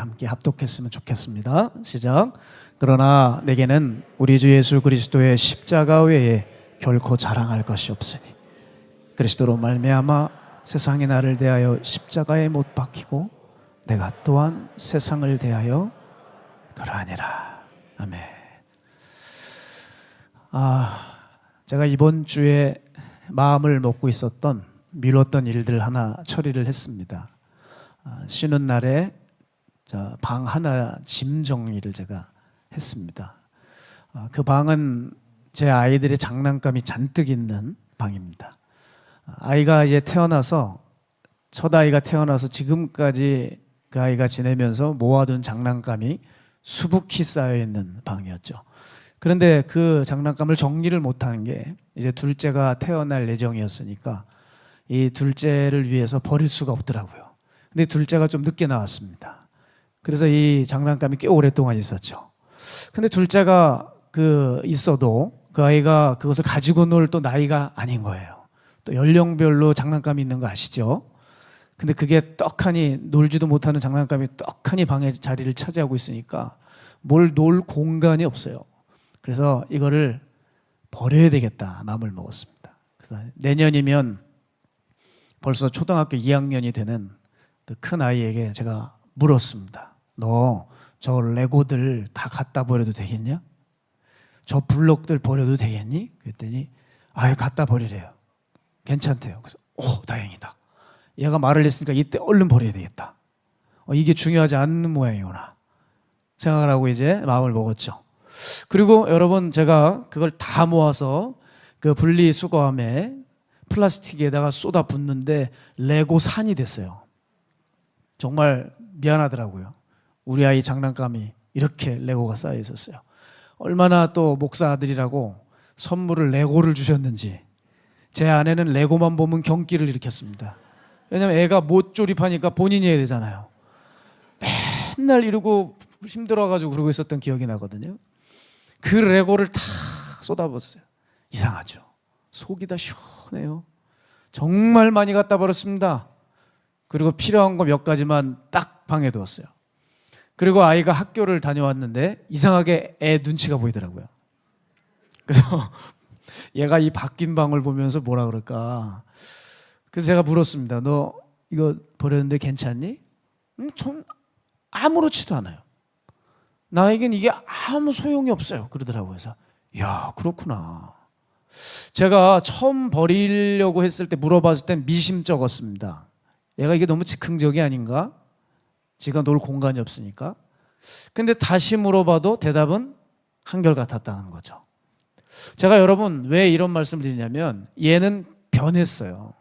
함께 합독했으면 좋겠습니다. 시작. 그러나 내게는 우리 주 예수 그리스도의 십자가 외에 결코 자랑할 것이 없으니 그리스도로 말미암아 세상이 나를 대하여 십자가에 못 박히고 내가 또한 세상을 대하여 그러하니라. 아멘. 제가 이번 주에 마음을 먹고 있었던 미뤘던 일들 하나 처리를 했습니다. 쉬는 날에 방 하나 짐 정리를 제가 했습니다. 그 방은 제 아이들의 장난감이 잔뜩 있는 방입니다. 아이가 이제 태어나서 첫 아이가 태어나서 지금까지 그 아이가 지내면서 모아둔 장난감이 수북히 쌓여 있는 방이었죠. 그런데 그 장난감을 정리를 못하는 게 이제 둘째가 태어날 예정이었으니까 이 둘째를 위해서 버릴 수가 없더라고요. 근데 둘째가 좀 늦게 나왔습니다. 그래서 이 장난감이 꽤 오랫동안 있었죠. 근데 둘째가 있어도 그 아이가 그것을 가지고 놀 또 나이가 아닌 거예요. 또 연령별로 장난감이 있는 거 아시죠? 근데 그게 떡하니 놀지도 못하는 장난감이 떡하니 방에 자리를 차지하고 있으니까 뭘 놀 공간이 없어요. 그래서 이거를 버려야 되겠다 마음을 먹었습니다. 그래서 내년이면 벌써 초등학교 2학년이 되는 그 큰 아이에게 제가 물었습니다. 너 저 레고들 다 갖다 버려도 되겠냐? 저 블록들 버려도 되겠니? 그랬더니 아예 갖다 버리래요. 괜찮대요. 그래서 다행이다. 얘가 말을 했으니까 이때 얼른 버려야 되겠다. 이게 중요하지 않는 모양이구나 생각을 하고 이제 마음을 먹었죠. 그리고 여러분, 제가 그걸 다 모아서 그 분리수거함에 플라스틱에다가 쏟아 붓는데 레고 산이 됐어요. 정말 미안하더라고요. 우리 아이 장난감이 이렇게 레고가 쌓여 있었어요. 얼마나 또 목사 아들이라고 선물을 레고를 주셨는지 제 아내는 레고만 보면 경기를 일으켰습니다. 왜냐면 애가 못 조립하니까 본인이 해야 되잖아요. 맨날 이러고 힘들어가지고 그러고 있었던 기억이 나거든요. 그 레고를 다 쏟아붓었어요. 이상하죠. 속이 다 시원해요. 정말 많이 갖다 버렸습니다. 그리고 필요한 거 몇 가지만 딱 방에 두었어요. 그리고 아이가 학교를 다녀왔는데 이상하게 애 눈치가 보이더라고요. 그래서 얘가 이 바뀐 방을 보면서 뭐라 그럴까. 그래서 제가 물었습니다. 너 이거 버렸는데 괜찮니? 전 아무렇지도 않아요. 나에겐 이게 아무 소용이 없어요. 그러더라고요. 그래서 야, 그렇구나. 제가 처음 버리려고 했을 때 물어봤을 땐 미심쩍었습니다. 얘가 이게 너무 즉흥적이 아닌가? 지가 놀 공간이 없으니까. 근데 다시 물어봐도 대답은 한결같았다는 거죠. 제가 여러분 왜 이런 말씀을 드리냐면 얘는 변했어요.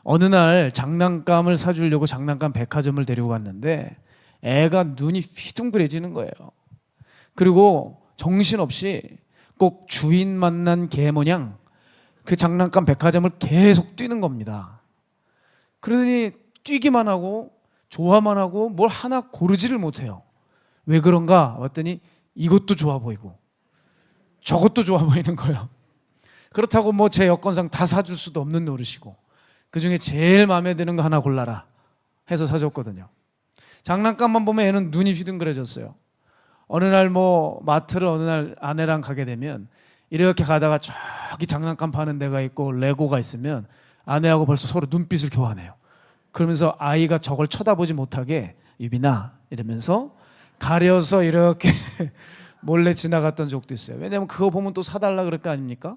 어느 날 장난감을 사주려고 장난감 백화점을 데리고 갔는데 애가 눈이 휘둥그레지는 거예요. 그리고 정신없이 꼭 주인 만난 개 모양 그 장난감 백화점을 계속 뛰는 겁니다. 그러더니 뛰기만 하고 좋아만 하고 뭘 하나 고르지를 못해요. 왜 그런가 봤더니 이것도 좋아 보이고 저것도 좋아 보이는 거예요. 그렇다고 뭐 제 여건상 다 사줄 수도 없는 노릇이고 그중에 제일 마음에 드는 거 하나 골라라 해서 사줬거든요. 장난감만 보면 애는 눈이 휘둥그레졌어요. 어느 날 마트를 어느 날 아내랑 가게 되면 이렇게 가다가 저기 장난감 파는 데가 있고 레고가 있으면 아내하고 벌써 서로 눈빛을 교환해요. 그러면서 아이가 저걸 쳐다보지 못하게 유빈아 이러면서 가려서 이렇게 몰래 지나갔던 적도 있어요. 왜냐하면 그거 보면 또 사달라 그럴 거 아닙니까?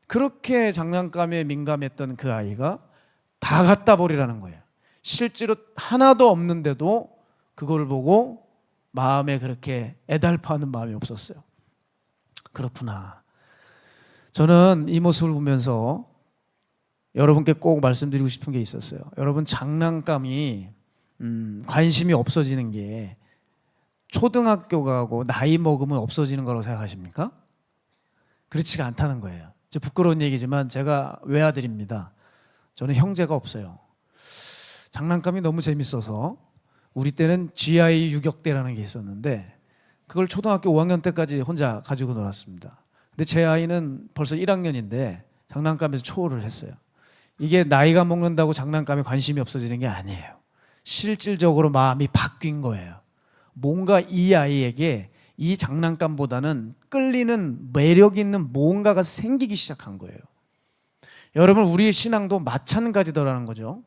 그렇게 장난감에 민감했던 그 아이가 다 갖다 버리라는 거예요. 실제로 하나도 없는데도 그걸 보고 마음에 그렇게 애달파하는 마음이 없었어요. 그렇구나. 저는 이 모습을 보면서 여러분께 꼭 말씀드리고 싶은 게 있었어요. 여러분, 장난감이 관심이 없어지는 게 초등학교 가고 나이 먹으면 없어지는 거라고 생각하십니까? 그렇지가 않다는 거예요. 부끄러운 얘기지만 제가 외아들입니다. 저는 형제가 없어요. 장난감이 너무 재밌어서 우리 때는 GI 유격대라는 게 있었는데 그걸 초등학교 5학년 때까지 혼자 가지고 놀았습니다. 근데 제 아이는 벌써 1학년인데 장난감에서 초월을 했어요. 이게 나이가 먹는다고 장난감에 관심이 없어지는 게 아니에요. 실질적으로 마음이 바뀐 거예요. 뭔가 이 아이에게 이 장난감보다는 끌리는 매력 있는 뭔가가 생기기 시작한 거예요. 여러분, 우리의 신앙도 마찬가지더라는 거죠.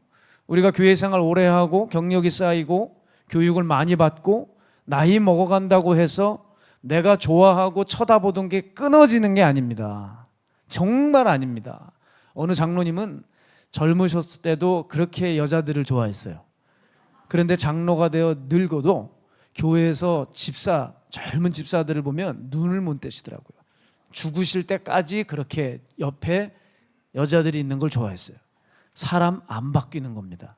우리가 교회 생활 오래 하고 경력이 쌓이고 교육을 많이 받고 나이 먹어간다고 해서 내가 좋아하고 쳐다보던 게 끊어지는 게 아닙니다. 정말 아닙니다. 어느 장로님은 젊으셨을 때도 그렇게 여자들을 좋아했어요. 그런데 장로가 되어 늙어도 교회에서 젊은 집사들을 보면 눈을 못 떼시더라고요. 죽으실 때까지 그렇게 옆에 여자들이 있는 걸 좋아했어요. 사람 안 바뀌는 겁니다.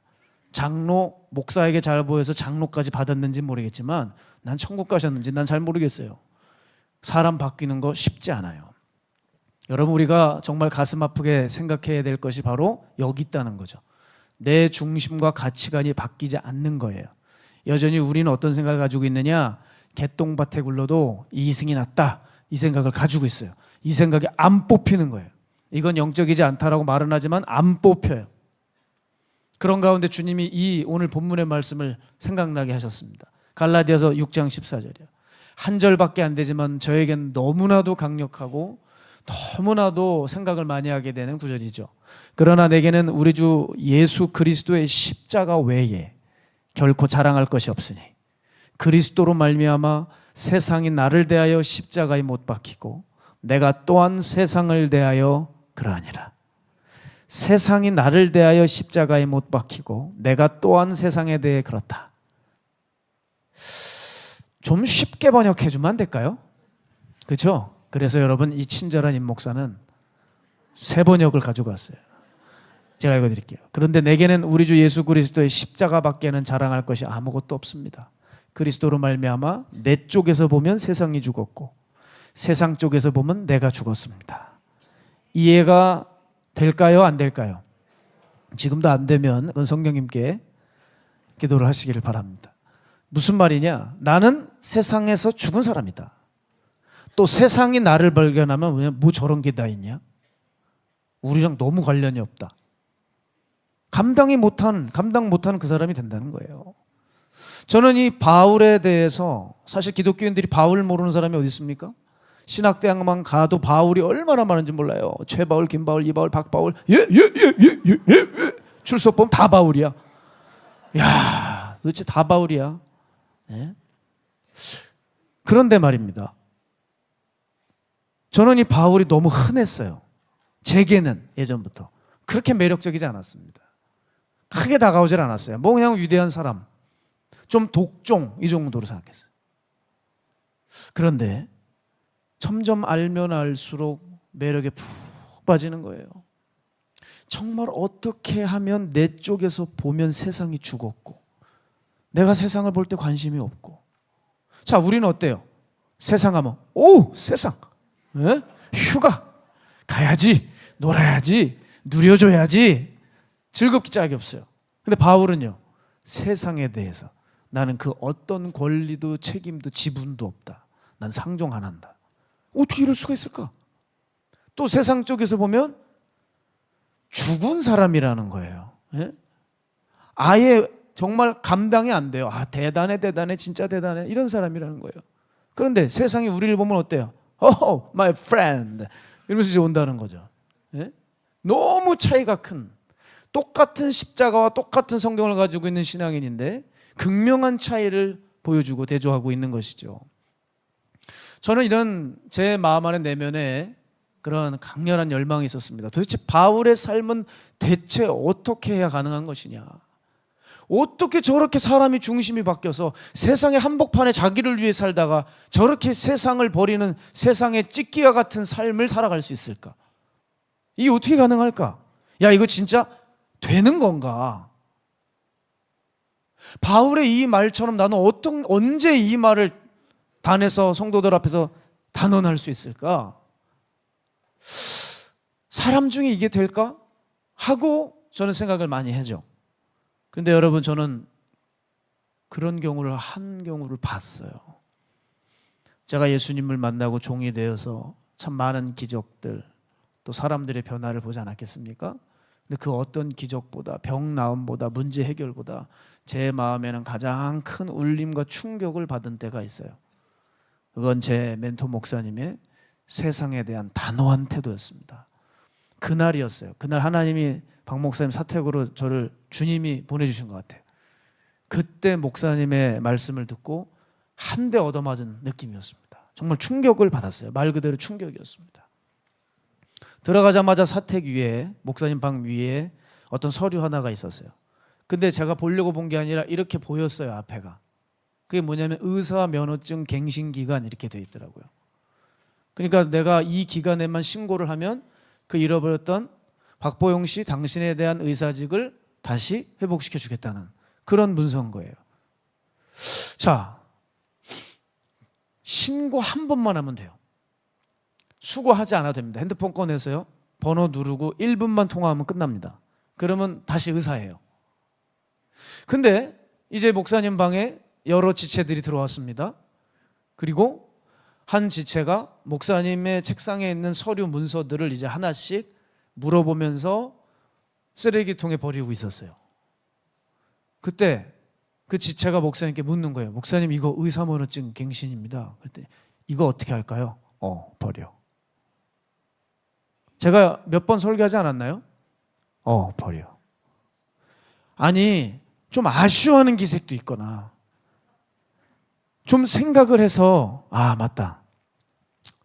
장로, 목사에게 잘 보여서 장로까지 받았는지 모르겠지만 난 천국 가셨는지 난 잘 모르겠어요. 사람 바뀌는 거 쉽지 않아요. 여러분, 우리가 정말 가슴 아프게 생각해야 될 것이 바로 여기 있다는 거죠. 내 중심과 가치관이 바뀌지 않는 거예요. 여전히 우리는 어떤 생각을 가지고 있느냐? 개똥밭에 굴러도 이승이 낫다, 이 생각을 가지고 있어요. 이 생각이 안 뽑히는 거예요. 이건 영적이지 않다라고 말은 하지만 안 뽑혀요. 그런 가운데 주님이 이 오늘 본문의 말씀을 생각나게 하셨습니다. 갈라디아서 6장 14절이요. 한 절밖에 안 되지만 저에겐 너무나도 강력하고 너무나도 생각을 많이 하게 되는 구절이죠. 그러나 내게는 우리 주 예수 그리스도의 십자가 외에 결코 자랑할 것이 없으니 그리스도로 말미암아 세상이 나를 대하여 십자가에 못 박히고 내가 또한 세상을 대하여 그러하니라. 세상이 나를 대하여 십자가에 못 박히고 내가 또한 세상에 대해 그렇다. 좀 쉽게 번역해 주면 안 될까요? 그렇죠? 그래서 여러분, 이 친절한 임 목사는 새 번역을 가지고 왔어요. 제가 읽어드릴게요. 그런데 내게는 우리 주 예수 그리스도의 십자가밖에는 자랑할 것이 아무것도 없습니다. 그리스도로 말미암아 내 쪽에서 보면 세상이 죽었고 세상 쪽에서 보면 내가 죽었습니다. 이해가 될까요? 안 될까요? 지금도 안 되면 그건 성령님께 기도를 하시기를 바랍니다. 무슨 말이냐? 나는 세상에서 죽은 사람이다. 또 세상이 나를 발견하면 왜 뭐 저런 게 다 있냐? 우리랑 너무 관련이 없다. 감당 못한 그 사람이 된다는 거예요. 저는 이 바울에 대해서, 사실 기독교인들이 바울 모르는 사람이 어디 있습니까? 신학대학만 가도 바울이 얼마나 많은지 몰라요. 최바울, 김바울, 이바울, 박바울, 출석 보면 다 바울이야. 야, 도대체 다 바울이야. 네? 그런데 말입니다. 저는 이 바울이 너무 흔했어요. 제게는 예전부터 그렇게 매력적이지 않았습니다. 크게 다가오질 않았어요. 뭐 그냥 위대한 사람, 좀 독종, 이 정도로 생각했어요. 그런데 점점 알면 알수록 매력에 푹 빠지는 거예요. 정말 어떻게 하면 내 쪽에서 보면 세상이 죽었고 내가 세상을 볼 때 관심이 없고. 자, 우리는 어때요? 세상 하면 오, 세상, 에? 휴가 가야지, 놀아야지, 누려줘야지, 즐겁기 짝이 없어요. 근데 바울은요, 세상에 대해서 나는 그 어떤 권리도 책임도 지분도 없다. 난 상종 안 한다. 어떻게 이럴 수가 있을까? 또 세상 쪽에서 보면 죽은 사람이라는 거예요. 예? 아예 정말 감당이 안 돼요. 아, 대단해, 진짜 대단해, 이런 사람이라는 거예요. 그런데 세상이 우리를 보면 어때요? Oh, my friend, 이러면서 이제 온다는 거죠. 예? 너무 차이가 큰, 똑같은 십자가와 똑같은 성경을 가지고 있는 신앙인인데 극명한 차이를 보여주고 대조하고 있는 것이죠. 저는 이런 제 마음 안에 내면에 그런 강렬한 열망이 있었습니다. 도대체 바울의 삶은 대체 어떻게 해야 가능한 것이냐? 어떻게 저렇게 사람이 중심이 바뀌어서 세상의 한복판에 자기를 위해 살다가 저렇게 세상을 버리는 세상의 찢기와 같은 삶을 살아갈 수 있을까? 이게 어떻게 가능할까? 야, 이거 진짜 되는 건가? 바울의 이 말처럼 나는 언제 이 말을 단에서 성도들 앞에서 단언할 수 있을까? 사람 중에 이게 될까? 하고 저는 생각을 많이 하죠. 그런데 여러분, 저는 그런 한 경우를 봤어요. 제가 예수님을 만나고 종이 되어서 참 많은 기적들, 또 사람들의 변화를 보지 않았겠습니까? 근데 그 어떤 기적보다, 병 나음보다, 문제 해결보다 제 마음에는 가장 큰 울림과 충격을 받은 때가 있어요. 그건 제 멘토 목사님의 세상에 대한 단호한 태도였습니다. 그날이었어요. 그날 하나님이 박 목사님 사택으로 저를 주님이 보내주신 것 같아요. 그때 목사님의 말씀을 듣고 한 대 얻어맞은 느낌이었습니다. 정말 충격을 받았어요. 말 그대로 충격이었습니다. 들어가자마자 사택 위에, 목사님 방 위에 어떤 서류 하나가 있었어요. 근데 제가 보려고 본 게 아니라 이렇게 보였어요, 앞에가. 그게 뭐냐면 의사 면허증 갱신 기간 이렇게 돼 있더라고요. 그러니까 내가 이 기간에만 신고를 하면 그 잃어버렸던 박보영 씨 당신에 대한 의사직을 다시 회복시켜 주겠다는 그런 문서인 거예요. 자, 신고 한 번만 하면 돼요. 수고하지 않아도 됩니다. 핸드폰 꺼내서요, 번호 누르고 1분만 통화하면 끝납니다. 그러면 다시 의사예요. 근데 이제 목사님 방에 여러 지체들이 들어왔습니다. 그리고 한 지체가 목사님의 책상에 있는 서류 문서들을 이제 하나씩 물어보면서 쓰레기통에 버리고 있었어요. 그때 그 지체가 목사님께 묻는 거예요. 목사님, 이거 의사면허증 갱신입니다. 그랬더니 이거 어떻게 할까요? 버려. 제가 몇 번 설교하지 않았나요? 버려. 아니, 좀 아쉬워하는 기색도 있거나 좀 생각을 해서 맞다,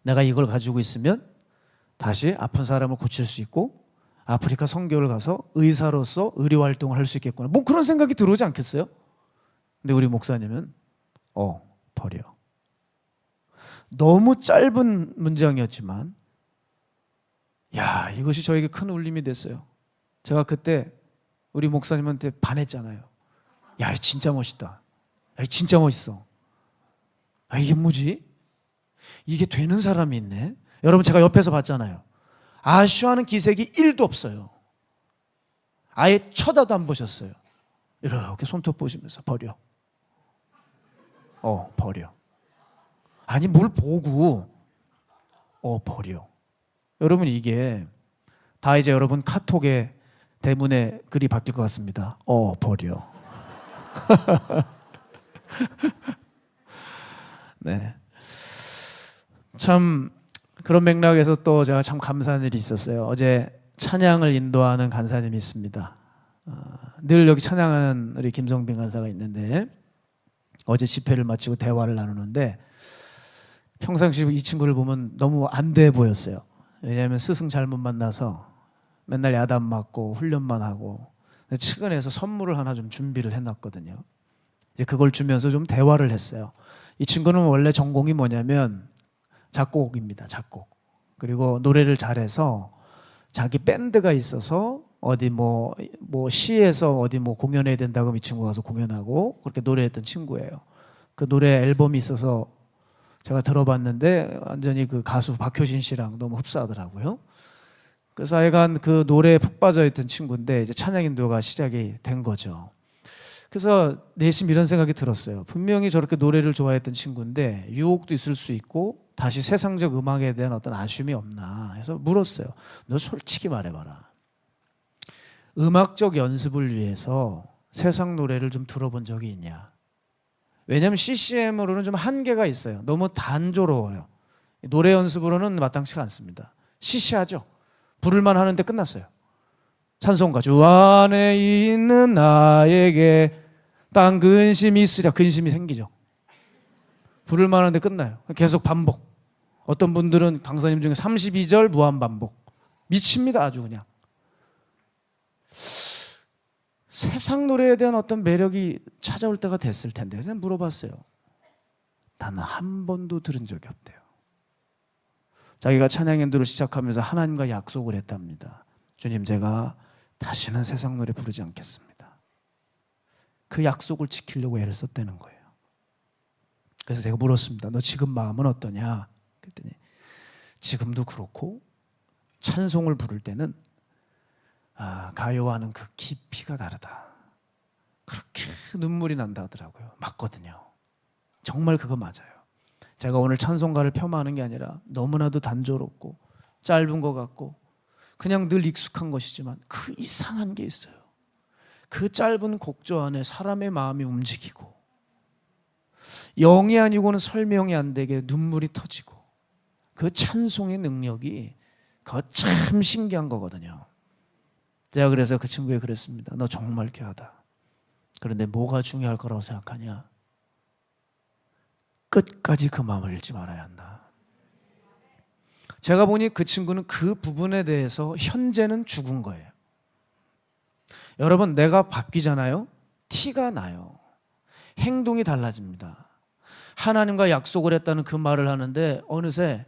내가 이걸 가지고 있으면 다시 아픈 사람을 고칠 수 있고 아프리카 선교를 가서 의사로서 의료 활동을 할 수 있겠구나, 뭐 그런 생각이 들어오지 않겠어요? 근데 우리 목사님은 버려. 너무 짧은 문장이었지만 이것이 저에게 큰 울림이 됐어요. 제가 그때 우리 목사님한테 반했잖아요. 진짜 멋있다. 진짜 멋있어. 이게 뭐지? 이게 되는 사람이 있네. 여러분, 제가 옆에서 봤잖아요. 아쉬워하는 기색이 1도 없어요. 아예 쳐다도 안 보셨어요. 이렇게 손톱 보시면서 버려. 버려. 아니, 뭘 보고 버려. 여러분, 이게 다 이제 여러분 카톡에 대문에 글이 바뀔 것 같습니다. 버려. 네. 참 그런 맥락에서 또 제가 참 감사한 일이 있었어요. 어제 찬양을 인도하는 간사님이 있습니다. 늘 여기 찬양하는 우리 김성빈 간사가 있는데 어제 집회를 마치고 대화를 나누는데 평상시 이 친구를 보면 너무 안 돼 보였어요. 왜냐하면 스승 잘못 만나서 맨날 야단 맞고 훈련만 하고, 측은해서 선물을 하나 좀 준비를 해놨거든요. 이제 그걸 주면서 좀 대화를 했어요. 이 친구는 원래 전공이 뭐냐면 작곡입니다. 작곡. 그리고 노래를 잘해서 자기 밴드가 있어서 어디 뭐 시에서 어디 공연해야 된다고 하면 이 친구가 가서 공연하고 그렇게 노래했던 친구예요. 그 노래 앨범이 있어서 제가 들어봤는데 완전히 그 가수 박효신 씨랑 너무 흡사하더라고요. 그래서 하여간 그 노래에 푹 빠져있던 친구인데 이제 찬양 인도가 시작이 된 거죠. 그래서 내심 이런 생각이 들었어요. 분명히 저렇게 노래를 좋아했던 친구인데 유혹도 있을 수 있고 다시 세상적 음악에 대한 어떤 아쉬움이 없나 해서 물었어요. 너 솔직히 말해봐라. 음악적 연습을 위해서 세상 노래를 좀 들어본 적이 있냐? 왜냐하면 CCM으로는 좀 한계가 있어요. 너무 단조로워요. 노래 연습으로는 마땅치가 않습니다. 시시하죠. 부를만 하는데 끝났어요. 찬송가 주 안에 있는 나에게 땅 근심이 있으랴. 근심이 생기죠. 부를만 하는데 끝나요. 계속 반복. 어떤 분들은 강사님 중에 32절 무한 반복. 미칩니다. 아주 그냥. 세상 노래에 대한 어떤 매력이 찾아올 때가 됐을 텐데 그냥 물어봤어요. 나는 한 번도 들은 적이 없대요. 자기가 찬양 인도를 시작하면서 하나님과 약속을 했답니다. 주님, 제가 다시는 세상 노래 부르지 않겠습니다. 그 약속을 지키려고 애를 썼다는 거예요. 그래서 제가 물었습니다. 너 지금 마음은 어떠냐? 그랬더니 지금도 그렇고 찬송을 부를 때는 가요와는 그 깊이가 다르다. 그렇게 눈물이 난다 하더라고요. 맞거든요. 정말 그거 맞아요. 제가 오늘 찬송가를 폄하하는 게 아니라 너무나도 단조롭고 짧은 것 같고 그냥 늘 익숙한 것이지만 그 이상한 게 있어요. 그 짧은 곡조 안에 사람의 마음이 움직이고 영이 아니고는 설명이 안 되게 눈물이 터지고 그 찬송의 능력이 그거 참 신기한 거거든요. 제가 그래서 그 친구에게 그랬습니다. 너 정말 귀하다. 그런데 뭐가 중요할 거라고 생각하냐? 끝까지 그 마음을 잃지 말아야 한다. 제가 보니 그 친구는 그 부분에 대해서 현재는 죽은 거예요. 여러분, 내가 바뀌잖아요. 티가 나요. 행동이 달라집니다. 하나님과 약속을 했다는 그 말을 하는데 어느새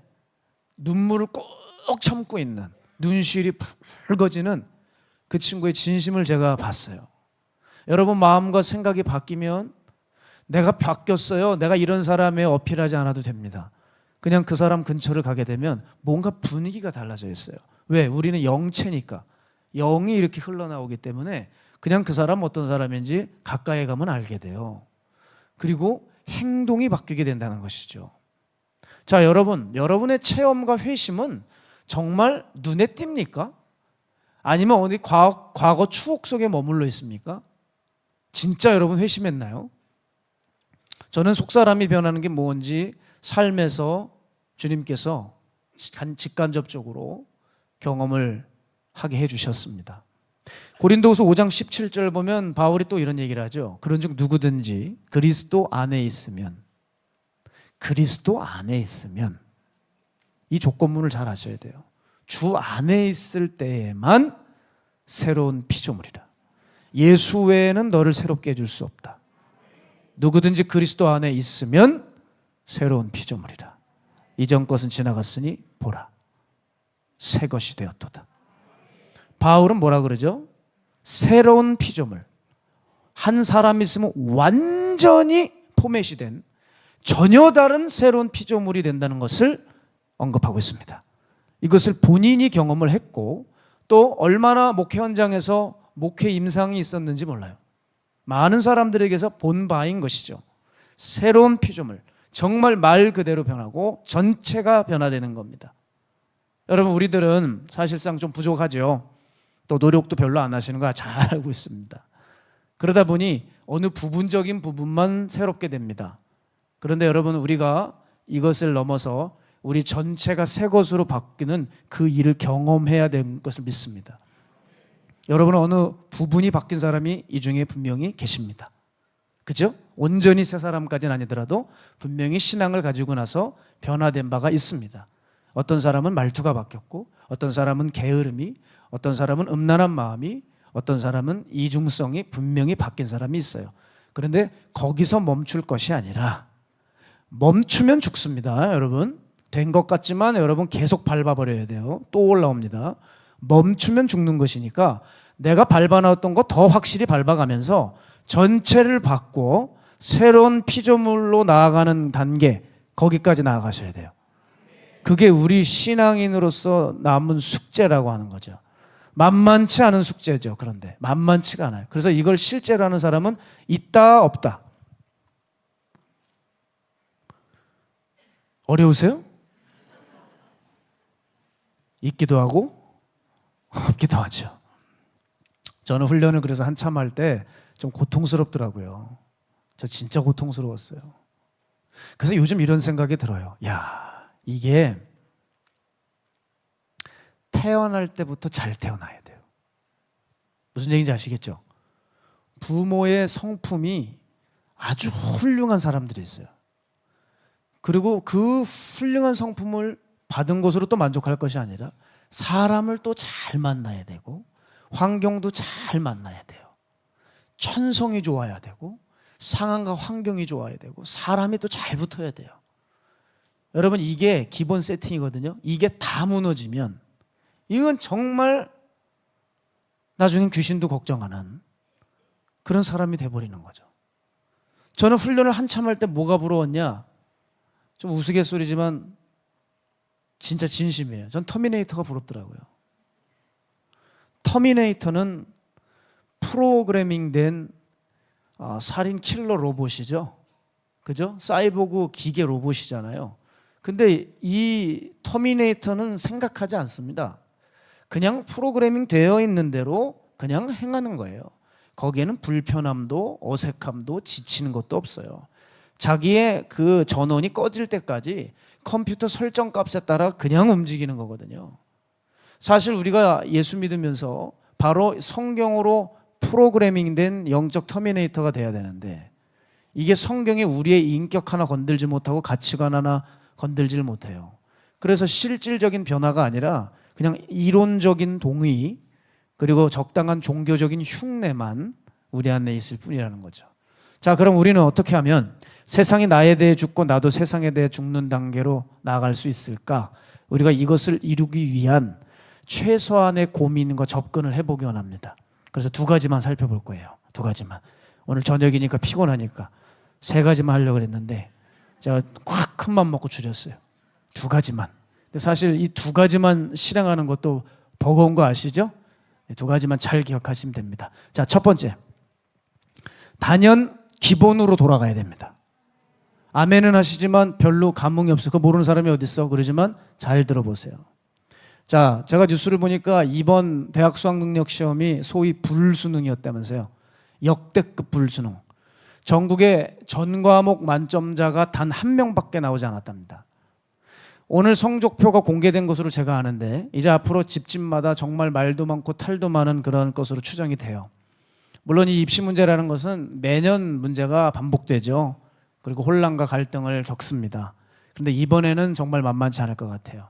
눈물을 꼭 참고 있는, 눈시울이 붉어지는 그 친구의 진심을 제가 봤어요. 여러분, 마음과 생각이 바뀌면 내가 바뀌었어요, 내가 이런 사람에 어필하지 않아도 됩니다. 그냥 그 사람 근처를 가게 되면 뭔가 분위기가 달라져 있어요. 왜? 우리는 영체니까. 영이 이렇게 흘러나오기 때문에 그냥 그 사람 어떤 사람인지 가까이 가면 알게 돼요. 그리고 행동이 바뀌게 된다는 것이죠. 자, 여러분의 체험과 회심은 정말 눈에 띕니까? 아니면 어디 과거 추억 속에 머물러 있습니까? 진짜 여러분 회심했나요? 저는 속사람이 변하는 게 뭔지 삶에서 주님께서 직간접적으로 경험을 하게 해주셨습니다. 고린도후서 5장 17절 보면 바울이 또 이런 얘기를 하죠. 그런즉 누구든지 그리스도 안에 있으면 이 조건문을 잘 아셔야 돼요. 주 안에 있을 때에만 새로운 피조물이라. 예수 외에는 너를 새롭게 해줄 수 없다. 누구든지 그리스도 안에 있으면 새로운 피조물이라. 이전 것은 지나갔으니 보라, 새 것이 되었도다. 바울은 뭐라 그러죠? 새로운 피조물. 한 사람 있으면 완전히 포맷이 된 전혀 다른 새로운 피조물이 된다는 것을 언급하고 있습니다. 이것을 본인이 경험을 했고 또 얼마나 목회 현장에서 목회 임상이 있었는지 몰라요. 많은 사람들에게서 본 바인 것이죠. 새로운 피조물, 정말 말 그대로 변하고 전체가 변화되는 겁니다. 여러분, 우리들은 사실상 좀 부족하죠. 또 노력도 별로 안 하시는 거 잘 알고 있습니다. 그러다 보니 어느 부분적인 부분만 새롭게 됩니다. 그런데 여러분, 우리가 이것을 넘어서 우리 전체가 새 것으로 바뀌는 그 일을 경험해야 되는 것을 믿습니다. 여러분은 어느 부분이 바뀐 사람이 이 중에 분명히 계십니다. 그죠? 온전히 새 사람까지는 아니더라도 분명히 신앙을 가지고 나서 변화된 바가 있습니다. 어떤 사람은 말투가 바뀌었고, 어떤 사람은 게으름이, 어떤 사람은 음란한 마음이, 어떤 사람은 이중성이 분명히 바뀐 사람이 있어요. 그런데 거기서 멈출 것이 아니라 멈추면 죽습니다. 여러분, 된 것 같지만 여러분 계속 밟아버려야 돼요. 또 올라옵니다. 멈추면 죽는 것이니까 내가 밟아놨던 거 더 확실히 밟아가면서 전체를 바꾸어 새로운 피조물로 나아가는 단계, 거기까지 나아가셔야 돼요. 그게 우리 신앙인으로서 남은 숙제라고 하는 거죠. 만만치 않은 숙제죠. 그런데 만만치가 않아요. 그래서 이걸 실제로 하는 사람은 있다 없다. 어려우세요? 있기도 하고 없기도 하죠. 저는 훈련을 그래서 한참 할 때 좀 고통스럽더라고요. 저 진짜 고통스러웠어요. 그래서 요즘 이런 생각이 들어요. 야, 이게 태어날 때부터 잘 태어나야 돼요. 무슨 얘기인지 아시겠죠? 부모의 성품이 아주 훌륭한 사람들이 있어요. 그리고 그 훌륭한 성품을 받은 것으로 또 만족할 것이 아니라 사람을 또 잘 만나야 되고 환경도 잘 만나야 돼요. 천성이 좋아야 되고 상황과 환경이 좋아야 되고 사람이 또 잘 붙어야 돼요. 여러분, 이게 기본 세팅이거든요. 이게 다 무너지면 이건 정말 나중엔 귀신도 걱정하는 그런 사람이 돼버리는 거죠. 저는 훈련을 한참 할 때 뭐가 부러웠냐? 좀 우스갯소리지만 진짜 진심이에요. 전 터미네이터가 부럽더라고요. 터미네이터는 프로그래밍된 살인 킬러 로봇이죠. 그죠? 사이보그 기계 로봇이잖아요. 근데 이 터미네이터는 생각하지 않습니다. 그냥 프로그래밍 되어 있는 대로 그냥 행하는 거예요. 거기에는 불편함도 어색함도 지치는 것도 없어요. 자기의 그 전원이 꺼질 때까지 컴퓨터 설정 값에 따라 그냥 움직이는 거거든요. 사실 우리가 예수 믿으면서 바로 성경으로 프로그래밍된 영적 터미네이터가 돼야 되는데, 이게 성경에 우리의 인격 하나 건들지 못하고 가치관 하나 건들지를 못해요. 그래서 실질적인 변화가 아니라 그냥 이론적인 동의, 그리고 적당한 종교적인 흉내만 우리 안에 있을 뿐이라는 거죠. 자, 그럼 우리는 어떻게 하면 세상이 나에 대해 죽고 나도 세상에 대해 죽는 단계로 나아갈 수 있을까? 우리가 이것을 이루기 위한 최소한의 고민과 접근을 해보기 원합니다. 그래서 두 가지만 살펴볼 거예요. 두 가지만. 오늘 저녁이니까 피곤하니까 세 가지만 하려고 했는데 제가 확 큰맘 먹고 줄였어요. 두 가지만. 근데 사실 이 두 가지만 실행하는 것도 버거운 거 아시죠? 두 가지만 잘 기억하시면 됩니다. 자, 첫 번째. 단연 기본으로 돌아가야 됩니다. 아멘은 하시지만 별로 감흥이 없어. 그거 모르는 사람이 어디 있어? 그러지만 잘 들어보세요. 자, 제가 뉴스를 보니까 이번 대학 수학 능력 시험이 소위 불수능이었다면서요. 역대급 불수능. 전국에 전 과목 만점자가 단 한 명밖에 나오지 않았답니다. 오늘 성적표가 공개된 것으로 제가 아는데 이제 앞으로 집집마다 정말 말도 많고 탈도 많은 그런 것으로 추정이 돼요. 물론 이 입시 문제라는 것은 매년 문제가 반복되죠. 그리고 혼란과 갈등을 겪습니다. 그런데 이번에는 정말 만만치 않을 것 같아요.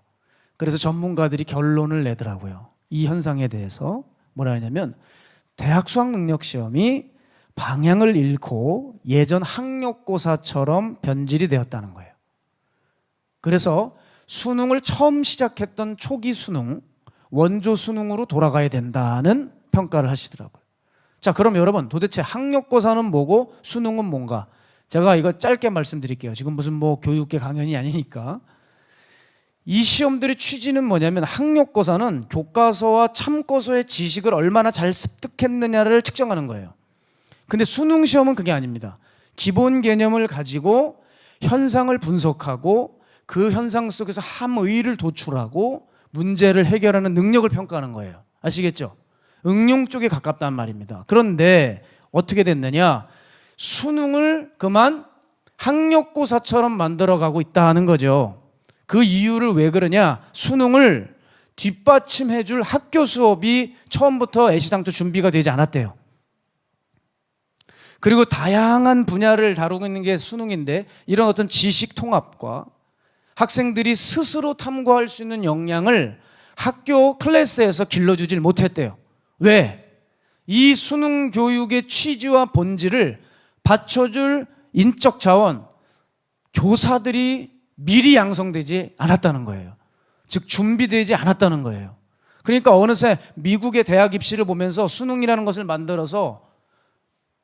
그래서 전문가들이 결론을 내더라고요. 이 현상에 대해서 뭐라 하냐면 대학 수학 능력 시험이 방향을 잃고 예전 학력고사처럼 변질이 되었다는 거예요. 그래서 수능을 처음 시작했던 초기 수능, 원조 수능으로 돌아가야 된다는 평가를 하시더라고요. 자, 그럼 여러분 도대체 학력고사는 뭐고 수능은 뭔가? 제가 이거 짧게 말씀드릴게요. 지금 무슨 뭐 교육계 강연이 아니니까. 이 시험들의 취지는 뭐냐면 학력고사는 교과서와 참고서의 지식을 얼마나 잘 습득했느냐를 측정하는 거예요. 근데 수능 시험은 그게 아닙니다. 기본 개념을 가지고 현상을 분석하고 그 현상 속에서 함의를 도출하고 문제를 해결하는 능력을 평가하는 거예요. 아시겠죠? 응용 쪽에 가깝단 말입니다. 그런데 어떻게 됐느냐? 수능을 그만 학력고사처럼 만들어가고 있다는 거죠. 그 이유를 왜 그러냐? 수능을 뒷받침해줄 학교 수업이 처음부터 애시당초 준비가 되지 않았대요. 그리고 다양한 분야를 다루고 있는 게 수능인데 이런 어떤 지식 통합과 학생들이 스스로 탐구할 수 있는 역량을 학교 클래스에서 길러주질 못했대요. 왜? 이 수능 교육의 취지와 본질을 받쳐줄 인적 자원, 교사들이 미리 양성되지 않았다는 거예요. 즉 준비되지 않았다는 거예요. 그러니까 어느새 미국의 대학 입시를 보면서 수능이라는 것을 만들어서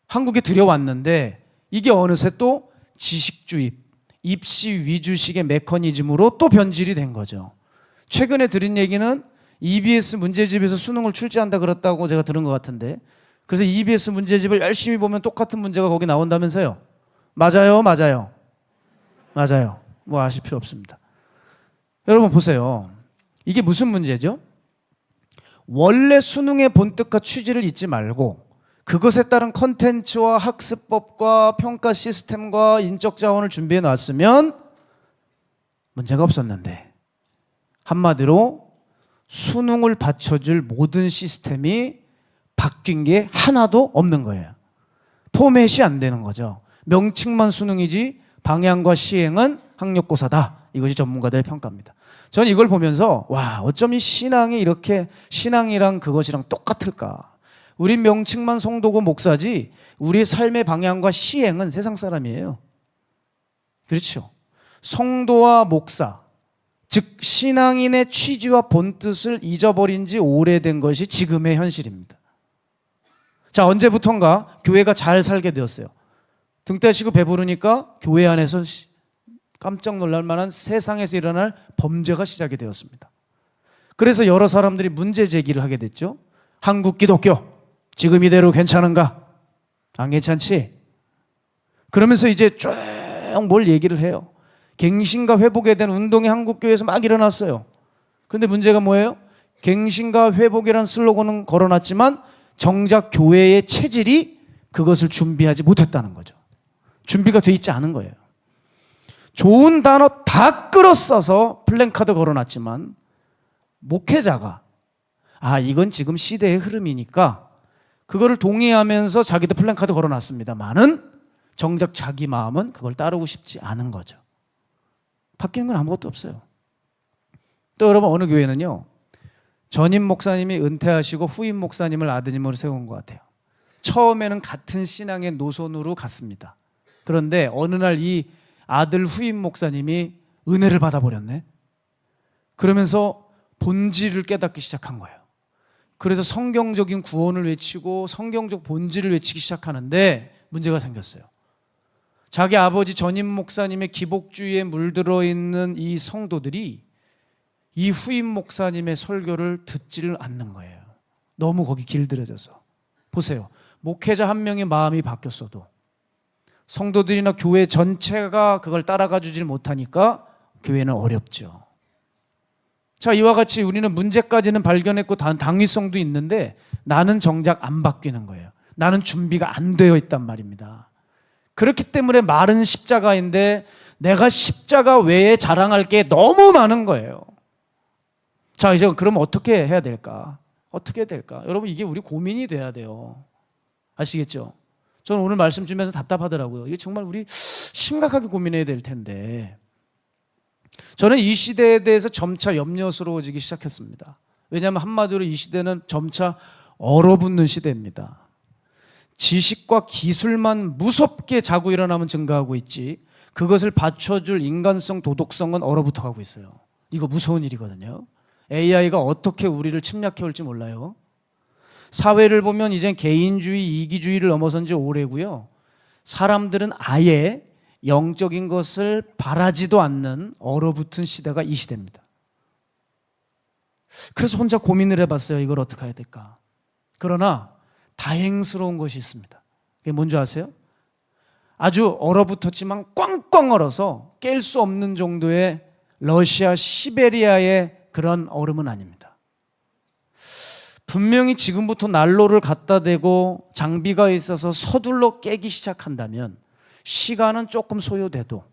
한국에 들여왔는데 이게 어느새 또 지식주의, 입시 위주식의 메커니즘으로 또 변질이 된 거죠. 최근에 들은 얘기는 EBS 문제집에서 수능을 출제한다 그랬다고 제가 들은 것 같은데, 그래서 EBS 문제집을 열심히 보면 똑같은 문제가 거기 나온다면서요. 맞아요? 맞아요? 맞아요. 뭐 아실 필요 없습니다. 여러분 보세요. 이게 무슨 문제죠? 원래 수능의 본뜻과 취지를 잊지 말고 그것에 따른 컨텐츠와 학습법과 평가 시스템과 인적 자원을 준비해 놨으면 문제가 없었는데, 한마디로 수능을 받쳐줄 모든 시스템이 바뀐 게 하나도 없는 거예요. 포맷이 안 되는 거죠. 명칭만 수능이지 방향과 시행은 학력고사다. 이것이 전문가들의 평가입니다. 저는 이걸 보면서 와, 어쩜 이 신앙이 이렇게 신앙이랑 그것이랑 똑같을까? 우리 명칭만 성도고 목사지 우리의 삶의 방향과 시행은 세상 사람이에요. 그렇죠? 성도와 목사, 즉 신앙인의 취지와 본뜻을 잊어버린 지 오래된 것이 지금의 현실입니다. 자, 언제부턴가 교회가 잘 살게 되었어요. 등 떼시고 배부르니까 교회 안에서 깜짝 놀랄 만한 세상에서 일어날 범죄가 시작이 되었습니다. 그래서 여러 사람들이 문제 제기를 하게 됐죠. 한국 기독교 지금 이대로 괜찮은가? 안 괜찮지? 그러면서 이제 쭉 뭘 얘기를 해요. 갱신과 회복에 대한 운동이 한국교회에서 막 일어났어요. 그런데 문제가 뭐예요? 갱신과 회복이라는 슬로건은 걸어놨지만 정작 교회의 체질이 그것을 준비하지 못했다는 거죠. 준비가 돼 있지 않은 거예요. 좋은 단어 다 끌어써서 플랜카드 걸어놨지만 목회자가 이건 지금 시대의 흐름이니까 그거를 동의하면서 자기도 플랜카드 걸어놨습니다만은 정작 자기 마음은 그걸 따르고 싶지 않은 거죠. 바뀌는 건 아무것도 없어요. 또 여러분, 어느 교회는요, 전임 목사님이 은퇴하시고 후임 목사님을 아드님으로 세운 것 같아요. 처음에는 같은 신앙의 노선으로 갔습니다. 그런데 어느 날 이 아들 후임 목사님이 은혜를 받아버렸네. 그러면서 본질을 깨닫기 시작한 거예요. 그래서 성경적인 구원을 외치고 성경적 본질을 외치기 시작하는데 문제가 생겼어요. 자기 아버지 전임 목사님의 기복주의에 물들어 있는 이 성도들이 이 후임 목사님의 설교를 듣지를 않는 거예요. 너무 거기 길들여져서. 보세요. 목회자 한 명의 마음이 바뀌었어도 성도들이나 교회 전체가 그걸 따라가 주질 못하니까 교회는 어렵죠. 자, 이와 같이 우리는 문제까지는 발견했고 당위성도 있는데 나는 정작 안 바뀌는 거예요. 나는 준비가 안 되어 있단 말입니다. 그렇기 때문에 말은 십자가인데 내가 십자가 외에 자랑할 게 너무 많은 거예요. 자, 이제 그럼 어떻게 해야 될까? 어떻게 해야 될까? 여러분, 이게 우리 고민이 돼야 돼요. 아시겠죠? 저는 오늘 말씀 주면서 답답하더라고요. 이게 정말 우리 심각하게 고민해야 될 텐데 저는 이 시대에 대해서 점차 염려스러워지기 시작했습니다. 왜냐하면 한마디로 이 시대는 점차 얼어붙는 시대입니다. 지식과 기술만 무섭게 자고 일어나면 증가하고 있지 그것을 받쳐줄 인간성, 도덕성은 얼어붙어가고 있어요. 이거 무서운 일이거든요. AI가 어떻게 우리를 침략해올지 몰라요. 사회를 보면 이젠 개인주의, 이기주의를 넘어선 지 오래고요. 사람들은 아예 영적인 것을 바라지도 않는 얼어붙은 시대가 이 시대입니다. 그래서 혼자 고민을 해봤어요. 이걸 어떻게 해야 될까? 그러나 다행스러운 것이 있습니다. 그게 뭔지 아세요? 아주 얼어붙었지만 꽝꽝 얼어서 깰 수 없는 정도의 러시아 시베리아의 그런 얼음은 아닙니다. 분명히 지금부터 난로를 갖다 대고 장비가 있어서 서둘러 깨기 시작한다면 시간은 조금 소요돼도